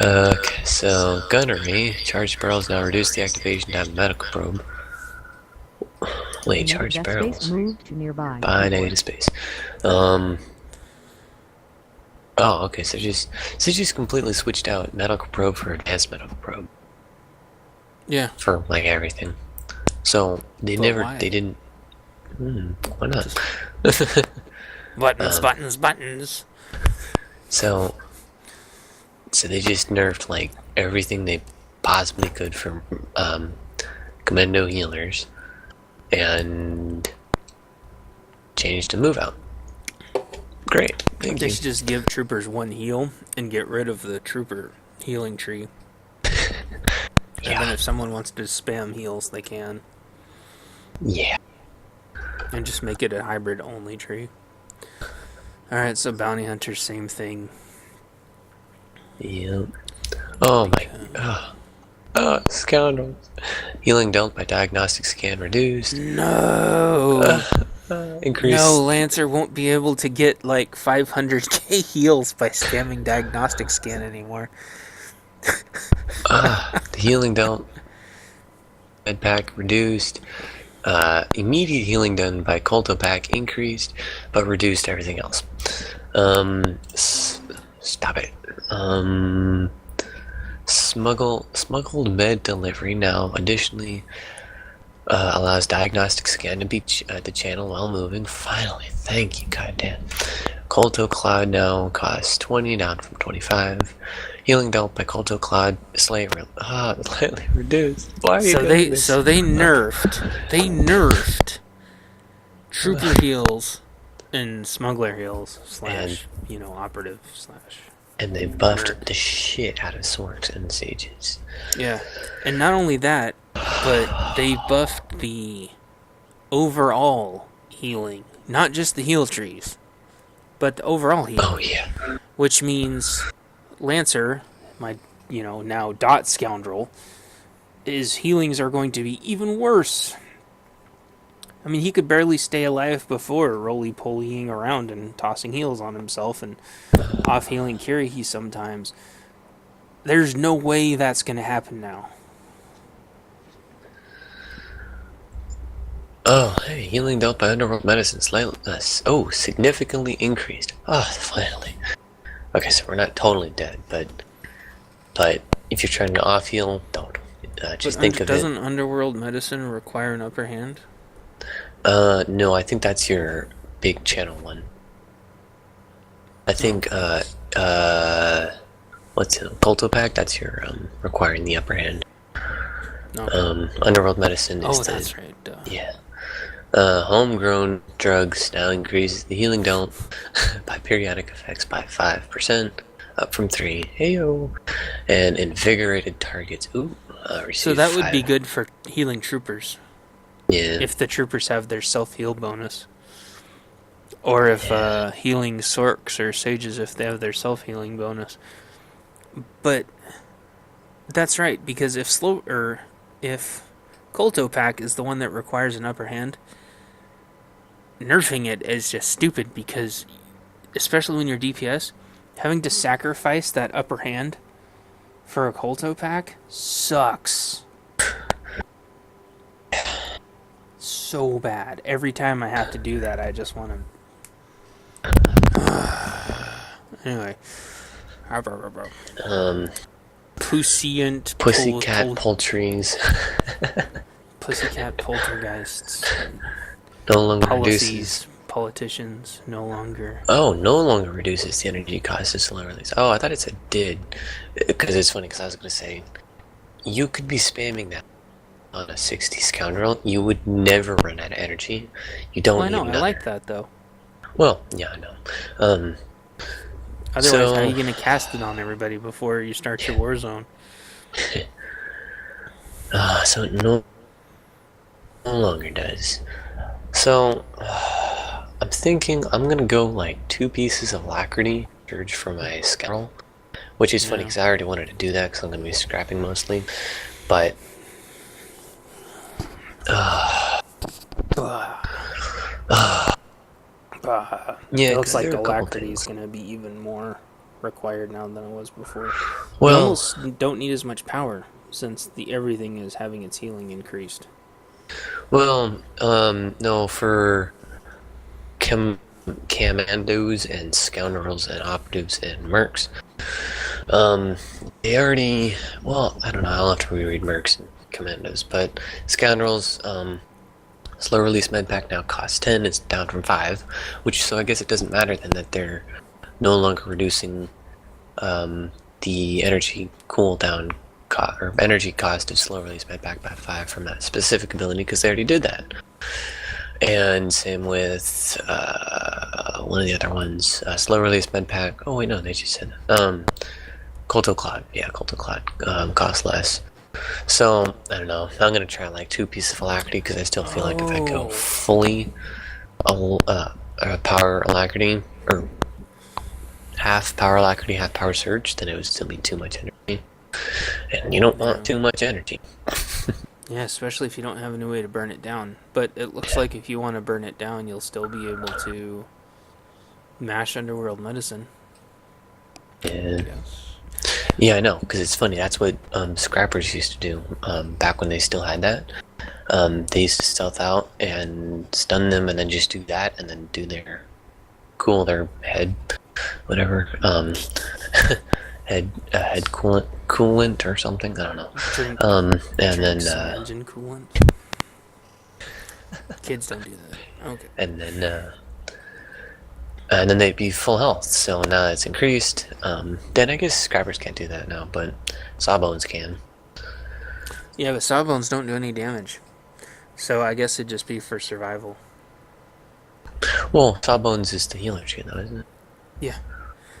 Okay, so gunnery. Charged barrels now reduce the activation time of medical probe. Wait, charged Death barrels. space moved to nearby. By negative space. Oh, okay. So just completely switched out medical probe for advanced medical probe Yeah. for like everything. So they But never, why? they didn't. Why not? Buttons. So they just nerfed like everything they possibly could from commando healers, and changed the move out. Great, thank They you. should just give troopers one heal and get rid of the trooper healing tree. And then if someone wants to spam heals, they can. Yeah. And just make it a hybrid only tree. Alright, so bounty hunters, same thing. Yep. Oh my. Oh, scoundrels. Healing dealt by diagnostic scan reduced. No! Increase. No, Lancer won't be able to get like 500k heals by spamming diagnostic scan anymore. The healing dealt. Med pack reduced. Immediate healing done by Colto pack increased, but reduced everything else. Stop it. Smuggled med delivery now additionally allows diagnostic scan to be the channel while moving. Finally, thank you, goddamn. Colto Cloud now costs 20, down from 25. Healing dealt by Colto Cloud slightly reduced. Why are you doing this? So they nerfed trooper heals and smuggler heals slash operative slash. And they buffed the shit out of swords and sages. Yeah, and not only that, but they buffed the overall healing, not just the heal trees, but the overall healing. Oh yeah. Which means Lancer, my now dot scoundrel, his healings are going to be even worse. I mean, he could barely stay alive before roly-polying around and tossing heals on himself and off-healing Kirihis sometimes. There's no way that's going to happen now. Oh, hey, healing dealt by underworld medicine slightly less. Oh, significantly increased. Oh, finally. Okay, so we're not totally dead, but if you're trying to off-heal, don't. Just think of it. Doesn't underworld medicine require an upper hand? No, I think that's your big channel one. I think, what's it, Colto Pack? That's your, requiring the upper hand. No. Underworld Medicine is that's right. Duh. Yeah. Homegrown drugs now increases the healing dealt by periodic effects by 5%, up from 3. Heyo. And invigorated targets. Ooh. So that would be good for healing troopers. Yeah. If the troopers have their self-heal bonus. Or if healing sorks or sages if they have their self-healing bonus. But that's right, because if Colto Pack is the one that requires an upper hand, nerfing it is just stupid, because especially when you're DPS, having to sacrifice that upper hand for a Colto Pack sucks. So bad. Every time I have to do that, I just want to... Anyway. Pussycat poultries. Pussycat poltergeists. No longer Policies, reduces. politicians, no longer. Oh, no longer reduces the energy cost of slow release. Oh, I thought it said did. Because it's funny, because I was going to say, you could be spamming that on a 60 scoundrel. You would never run out of energy. You don't Well, I need know, another. I like that, though. Well, yeah, I know. Otherwise, how are you going to cast it on everybody before you start your war zone? So it no longer does. So, I'm thinking I'm going to go like 2 pieces of Alacrity, Surge for my Scoundrel, which is funny Yeah. because I already wanted to do that because I'm going to be scrapping mostly. But yeah, It looks 'cause like there are a couple alacrity is things. going to be even more required now than it was before. You Well, almost don't need as much power since everything is having its healing increased. no, for commandos and scoundrels and operatives and mercs, they already. Well, I don't know. I'll have to reread mercs and commandos, but scoundrels, slow release med pack now costs 10. It's down from 5, which so I guess it doesn't matter then that they're no longer reducing the energy cooldown or energy cost of slow release med pack by 5 from that specific ability because they already did that. And same with one of the other ones, slow release med pack. Oh wait, no, they just said that. Colto Cloud, yeah, Colto Cloud costs less. So I don't know. I'm gonna try like 2 pieces of alacrity because I still feel like if I go fully power alacrity or half power alacrity, half power surge, then it would still be too much energy, and you don't want too much energy. Yeah, especially if you don't have any way to burn it down. But it looks like if you want to burn it down, you'll still be able to mash Underworld Medicine. Yeah. Yes. Yeah, I know, because it's funny. That's what scrappers used to do back when they still had that. They used to stealth out and stun them, and then just do that, and then do their their head, whatever, head coolant or something. I don't know. Drink, And drink then some engine coolant. Kids don't do that. Okay. and then they'd be full health. So now that it's increased, then I guess scrappers can't do that now, but sawbones can. Yeah, but sawbones don't do any damage. So I guess it'd just be for survival. Well, sawbones is the healer too, though, isn't it? Yeah.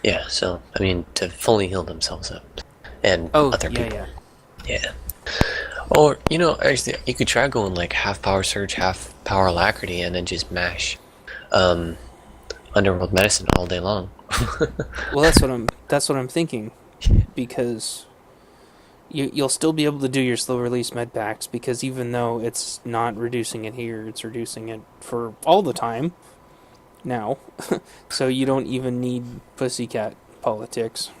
Yeah. So I mean, to fully heal themselves up, and other people. Yeah. Or actually, you could try going like half power surge, half power alacrity, and then just mash Underworld Medicine all day long. Well, that's what I'm thinking, because you'll still be able to do your slow release med packs, because even though it's not reducing it here, it's reducing it for all the time now. So you don't even need pussycat politics.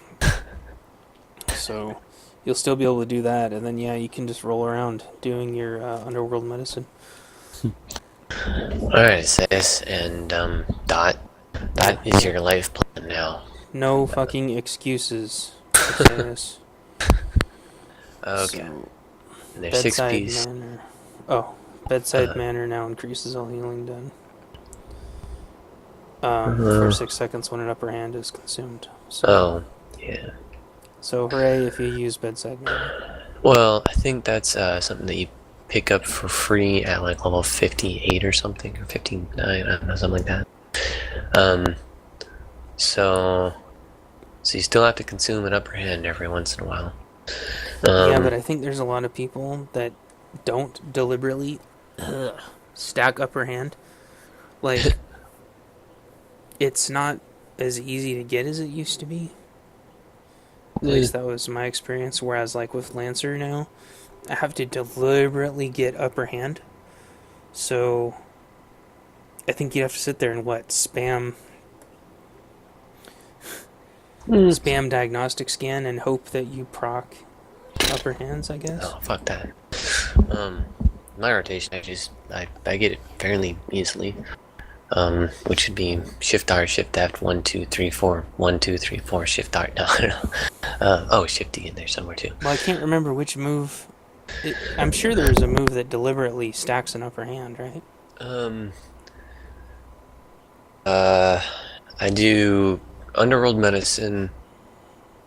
So you'll still be able to do that, and then you can just roll around doing your Underworld Medicine. Alright, Sis and Dot. That is your life plan now. No fucking excuses for saying this. Okay. So, And there's 6 bedside piece. manner. Oh, bedside manner now increases all healing done. For 6 seconds when an upper hand is consumed. So, Oh, yeah. So hooray if you use bedside manner. Well, I think that's something that you pick up for free at like level 58 or something, or 59, I don't know, something like that. So you still have to consume an upper hand every once in a while. Yeah, but I think there's a lot of people that don't deliberately stack upper hand. Like, it's not as easy to get as it used to be. At least that was my experience. Whereas, like with Lancer now, I have to deliberately get upper hand. So I think you'd have to sit there and spam diagnostic scan and hope that you proc upper hands, I guess. Oh, fuck that. My rotation, I get it fairly easily. Which would be Shift R, Shift F, 1, 2, 3, 4, 1, 2, 3, 4, Shift R. No, I don't know. Shift D in there somewhere too. Well, I can't remember which move. I'm sure there's a move that deliberately stacks an upper hand, right? I do Underworld Medicine.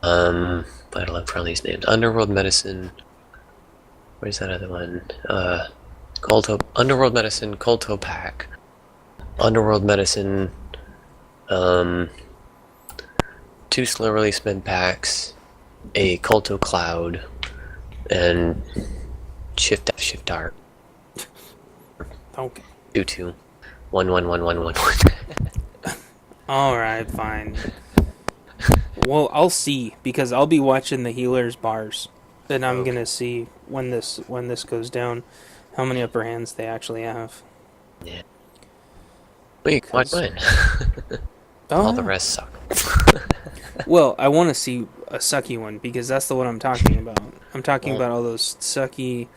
I gotta look for all these names. Underworld Medicine. Where's that other one? Underworld Medicine, Colto Pack. Underworld Medicine, 2 slow release med packs, a Colto Cloud, and Shift F, Shift R. Okay. 2, 2. 1, 1, 1, 1, 1, 1. Alright, fine. Well, I'll see because I'll be watching the healers bars, and I'm gonna see when this goes down, how many upper hands they actually have. Yeah. Wait, watch mine. All the rest suck. Well, I want to see a sucky one because that's the one I'm talking about. I'm talking about all those sucky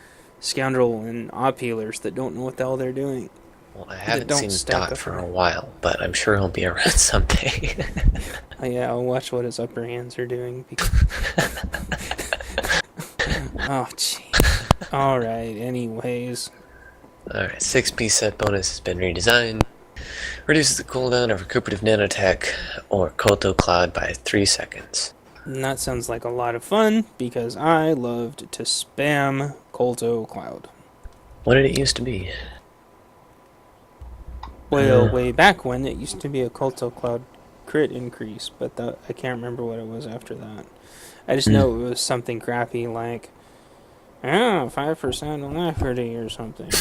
scoundrel and op healers that don't know what the hell they're doing. Well, I haven't seen Dot for a while, but I'm sure he'll be around someday. Yeah, I'll watch what his upper hands are doing. Oh, jeez. Alright, anyways. Alright, 6-piece set bonus has been redesigned. Reduces the cooldown of recuperative nanotech or Koto Cloud by 3 seconds. And that sounds like a lot of fun because I loved to spam Kolto Cloud. What did it used to be? Well, way back when it used to be a Kolto Cloud crit increase, but I can't remember what it was after that. I just know it was something crappy like 5% alacrity or something.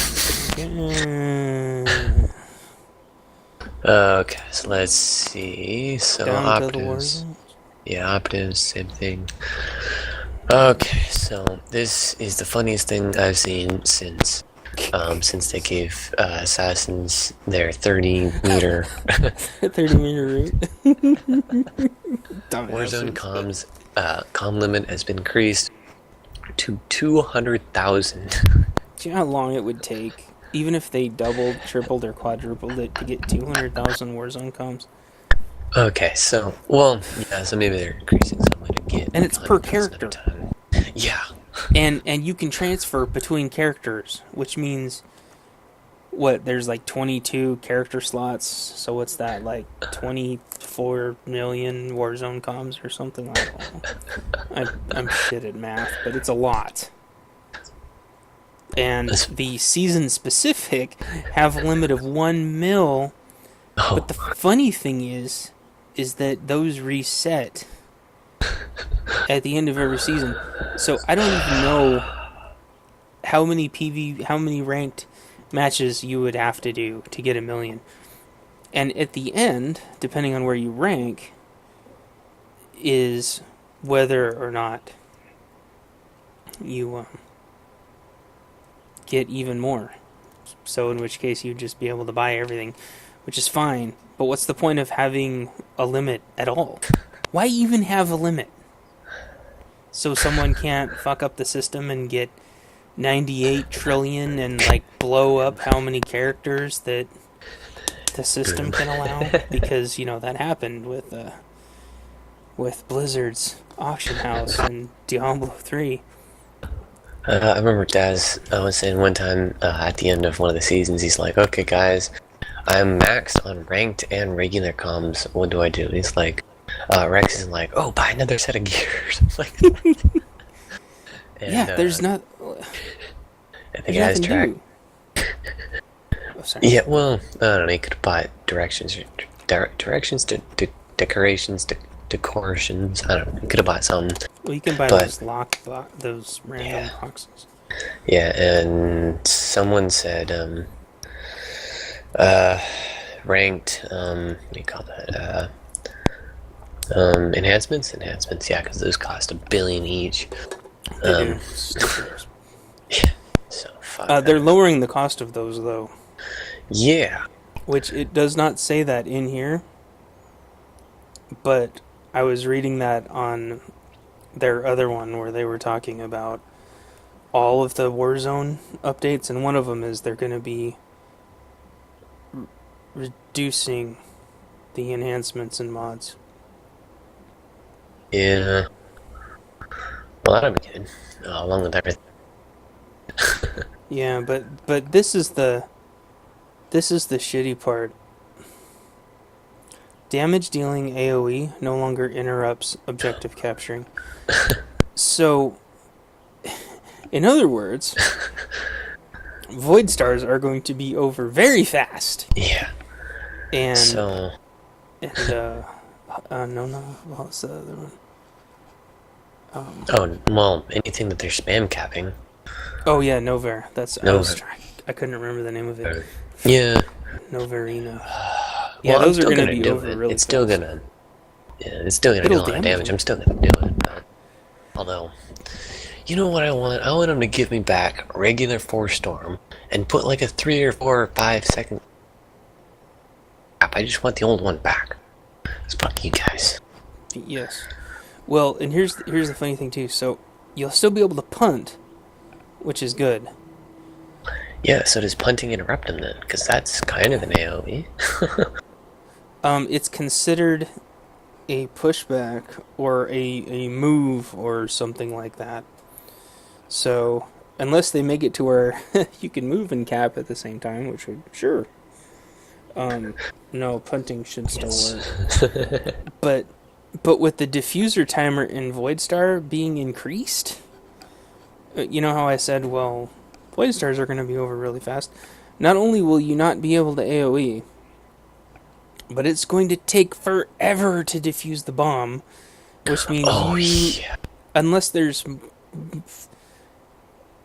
Okay, so let's see. So Down operatives. Yeah, operatives, same thing. Okay, so this is the funniest thing I've seen since they gave assassins their 30-meter 30-meter route. Warzone comms comm limit has been increased to 200,000. Do you know how long it would take, even if they doubled, tripled, or quadrupled it, to get 200,000 Warzone comms? Okay, so so maybe they're increasing something to get. And it's per character. Yeah. And you can transfer between characters, which means there's like 22 character slots, so what's that, like 24 million Warzone comms or something like that? I'm shit at math, but it's a lot. And the season specific have a limit of 1 mil, but the funny thing is that those reset at the end of every season. So I don't even know how many ranked matches you would have to do to get 1 million. And at the end, depending on where you rank, is whether or not you get even more. So in which case you'd just be able to buy everything, which is fine. But what's the point of having a limit at all? Why even have a limit? So someone can't fuck up the system and get 98 trillion and like blow up how many characters that the system can allow? Because, that happened with Blizzard's auction house and Diablo 3. I remember Daz was saying one time at the end of one of the seasons, he's like, okay guys, I'm maxed on ranked and regular comms, what do I do? And he's like, Rex is like, oh, buy another set of gears. Like, and, there's not... And the guy's track. Oh, sorry. Yeah, well, I don't know, you could buy directions, decorations, decorations, I don't know, you could have bought something. Well, you can buy those those random boxes. Yeah, and someone said, ranked, what do you call that, enhancements, yeah, because those cost $1 billion each. Yeah, so fuck they're lowering the cost of those, though. Yeah. Which it does not say that in here, but I was reading that on their other one where they were talking about all of the Warzone updates, and one of them is they're going to be reducing the enhancements and mods. Yeah. Well, that'll be good. Along with everything. Yeah, but this is the shitty part. Damage dealing AoE no longer interrupts objective capturing. So, in other words, Void Stars are going to be over very fast. Yeah. And so, what's the other one? anything that they're spam capping. Oh yeah, Nover. I couldn't remember the name of it. Yeah. Noverino. Yeah, those are going to be over really It's fast. Yeah, it's still gonna do a It'll lot of damage damage. him. I'm still gonna do it. Although, you know what I want? I want him to give me back regular Force Storm and put like a 3 or 4 or 5 second. I just want the old one back. It's fuck you guys. Yes. Well, and here's the funny thing too. So you'll still be able to punt, which is good. Yeah, so does punting interrupt him then? Because that's kind of an AoE. It's considered a pushback or a move or something like that. So unless they make it to where you can move and cap at the same time, which would sure. No, punting should still work. But with the diffuser timer in Voidstar being increased, you know how I said, well, Voidstars are going to be over really fast. Not only will you not be able to AoE, but it's going to take forever to defuse the bomb, which means unless there's,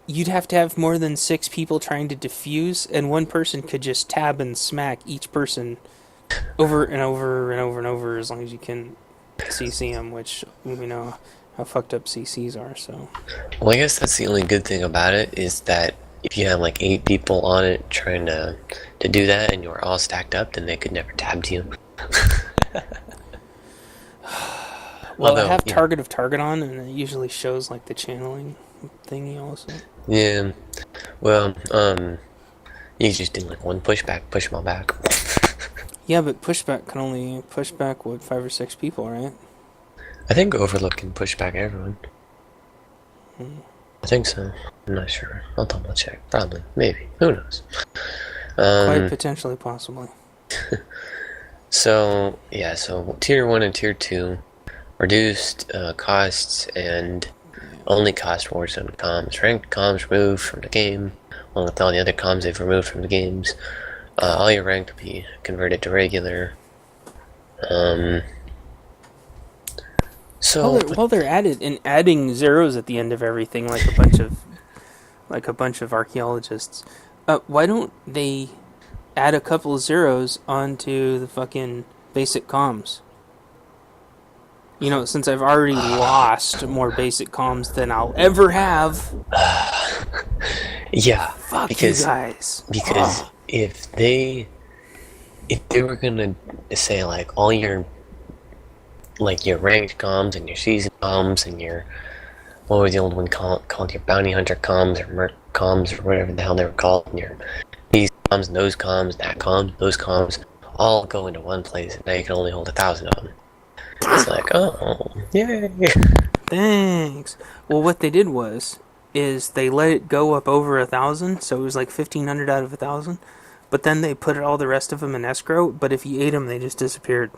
you'd have to have more than 6 people trying to defuse, and one person could just tab and smack each person over and over and over and over as long as you can CC them, which we know how fucked up CCs are. So, Well, I guess that's the only good thing about it is that if you have like 8 people on it trying to do that and you're all stacked up, then they could never tab to you. well, Although, I have yeah. target of target on, and it usually shows like the channeling thingy also. Yeah. Well, you just do like one pushback, push them all back. Yeah, but pushback can only push back with 5 or 6 people, right? I think Overlook can push back everyone. I think so. I'm not sure. I'll double check. Probably. Maybe. Who knows? Quite potentially, possibly. So, yeah, so Tier 1 and Tier 2 reduced costs and only cost Warzone comms. Ranked comms removed from the game, along with all the other comms they've removed from the games. All your ranked will be converted to regular. So While they're at it and adding zeros at the end of everything, like a bunch of archaeologists, why don't they add a couple of zeros onto the fucking basic comms? You know, since I've already lost more basic comms than I'll ever have. yeah, Fuck because you guys. if they were gonna say like all your ranked comms and your season comms and your, what was the old one called your bounty hunter comms or merc comms or whatever the hell they were called, and your these comms and those comms, that comms, those comms, all go into one place, and now you can only hold 1,000 of them. It's like, oh, yay! Thanks. Well, what they did is they let it go up over 1,000, so it was like 1,500 out of 1,000. But then they put all the rest of them in escrow. But if you ate them, they just disappeared.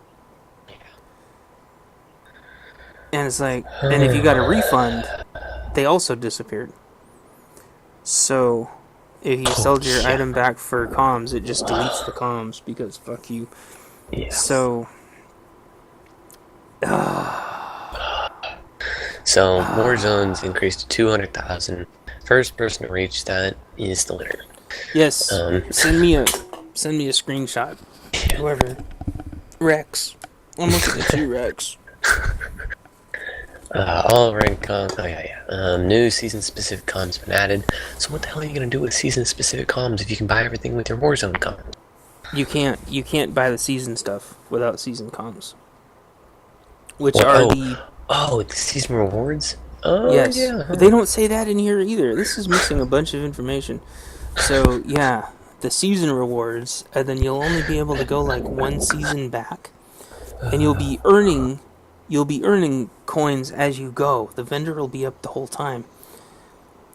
And it's like, and if you got a refund, they also disappeared. So, if you sold your item back for comms, it just deletes the comms because fuck you. Yeah. So, So Warzone's increased to 200,000. First person to reach that is the winner. yes, send me a screenshot. Whoever, Rex. I'm looking at you, Rex. All ranked comms. Oh yeah. New season-specific comms been added. So what the hell are you gonna do with season-specific comms if you can buy everything with your Warzone comms? You can't buy the season stuff without season comms. Which Well, are the season rewards. Oh yes, yeah. but they don't say that in here either. This is missing a bunch of information. So yeah, the season rewards, and then you'll only be able to go like one season back, and you'll be earning coins as you go. The vendor will be up the whole time,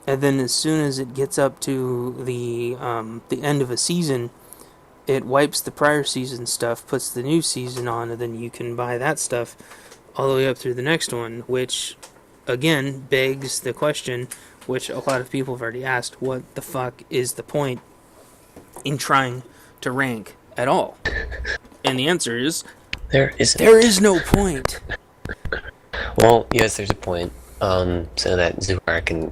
and then as soon as it gets up to the end of a season, it wipes the prior season stuff, puts the new season on, and then you can buy that stuff all the way up through the next one, which again begs the question, which a lot of people have already asked, what the fuck is the point in trying to rank at all? And the answer is, There isn't. there is no point. Well, yes, there's a point. So that Zuhar can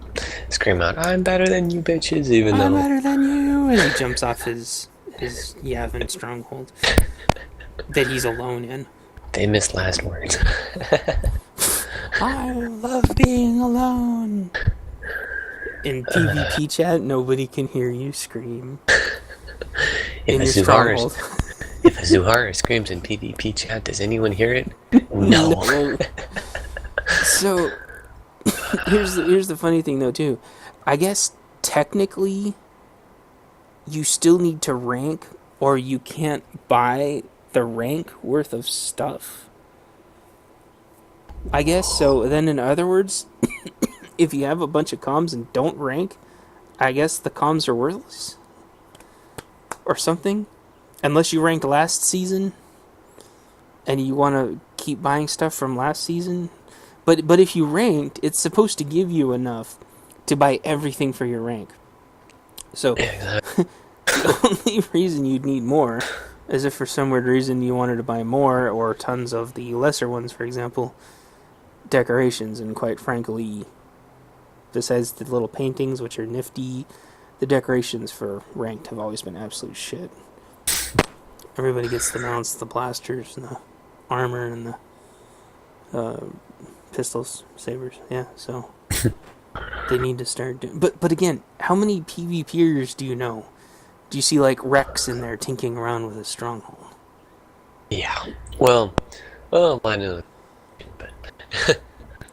scream out, "I'm better than you bitches," even I'm though. better than you, and he jumps off his Yavin stronghold that he's alone in. Famous last words. I love being alone. In PvP chat, nobody can hear you scream. If In a your Zuhara, stronghold. if a Zuhara screams in PvP chat, does anyone hear it? No. No. So, here's the funny thing though too. I guess technically, you still need to rank, or you can't buy the rank worth of stuff. I guess so. Then, in other words, if you have a bunch of comms and don't rank, I guess the comms are worthless, or something, unless you ranked last season, and you want to keep buying stuff from last season. But if you ranked, it's supposed to give you enough to buy everything for your rank. So the only reason you'd need more is if for some weird reason you wanted to buy more, or tons of the lesser ones, for example, decorations. And quite frankly, besides the little paintings, which are nifty, the decorations for ranked have always been absolute shit. Everybody gets the mounts, the blasters, and the armor, and the pistols, sabers. Yeah, so they need to start doing. But again, how many PvPers do you know? Do you see like Rex in there tinking around with a stronghold? Yeah. Well, I know. But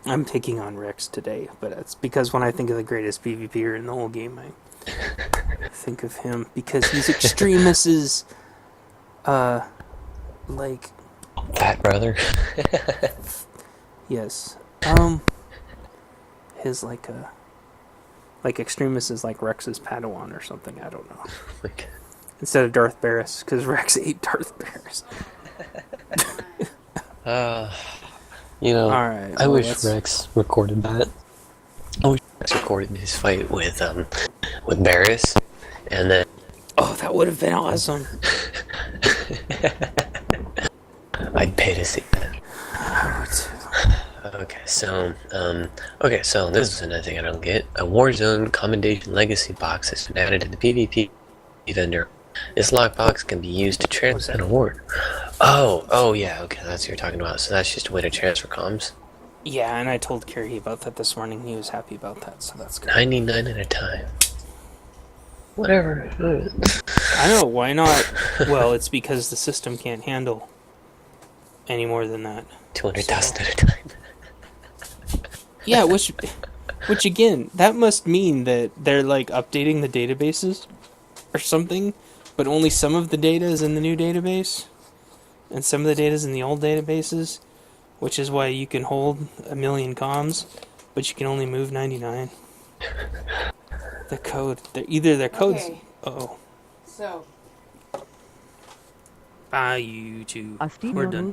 I'm taking on Rex today, but it's because when I think of the greatest PvPer in the whole game, I think of him because he's Extremis's, like, fat brother. yes, his like Extremis is like Rex's Padawan or something. I don't know. Instead of Darth Barris, because Rex ate Darth Barris. All right, I wish Rex recorded that. I wish Rex recorded his fight with Barris, and then. Oh, that would have been awesome. I'd pay to see that. Okay, so this is another thing I don't get. A Warzone Commendation Legacy box has been added to the PvP vendor. This lockbox can be used to transfer an award. Oh yeah, okay, that's what you're talking about. So that's just a way to transfer comms? Yeah, and I told Kerry about that this morning. He was happy about that, so that's good. 99 at a time. Whatever. I know, why not? Well, it's because the system can't handle any more than that. 200,000 at a time. Yeah, which again, that must mean that they're like updating the databases or something, but only some of the data is in the new database, and some of the data is in the old databases, which is why you can hold 1 million comms, but you can only move 99. The code, their codes. Okay. Uh-oh. So, Bye, you two. Astinio We're done.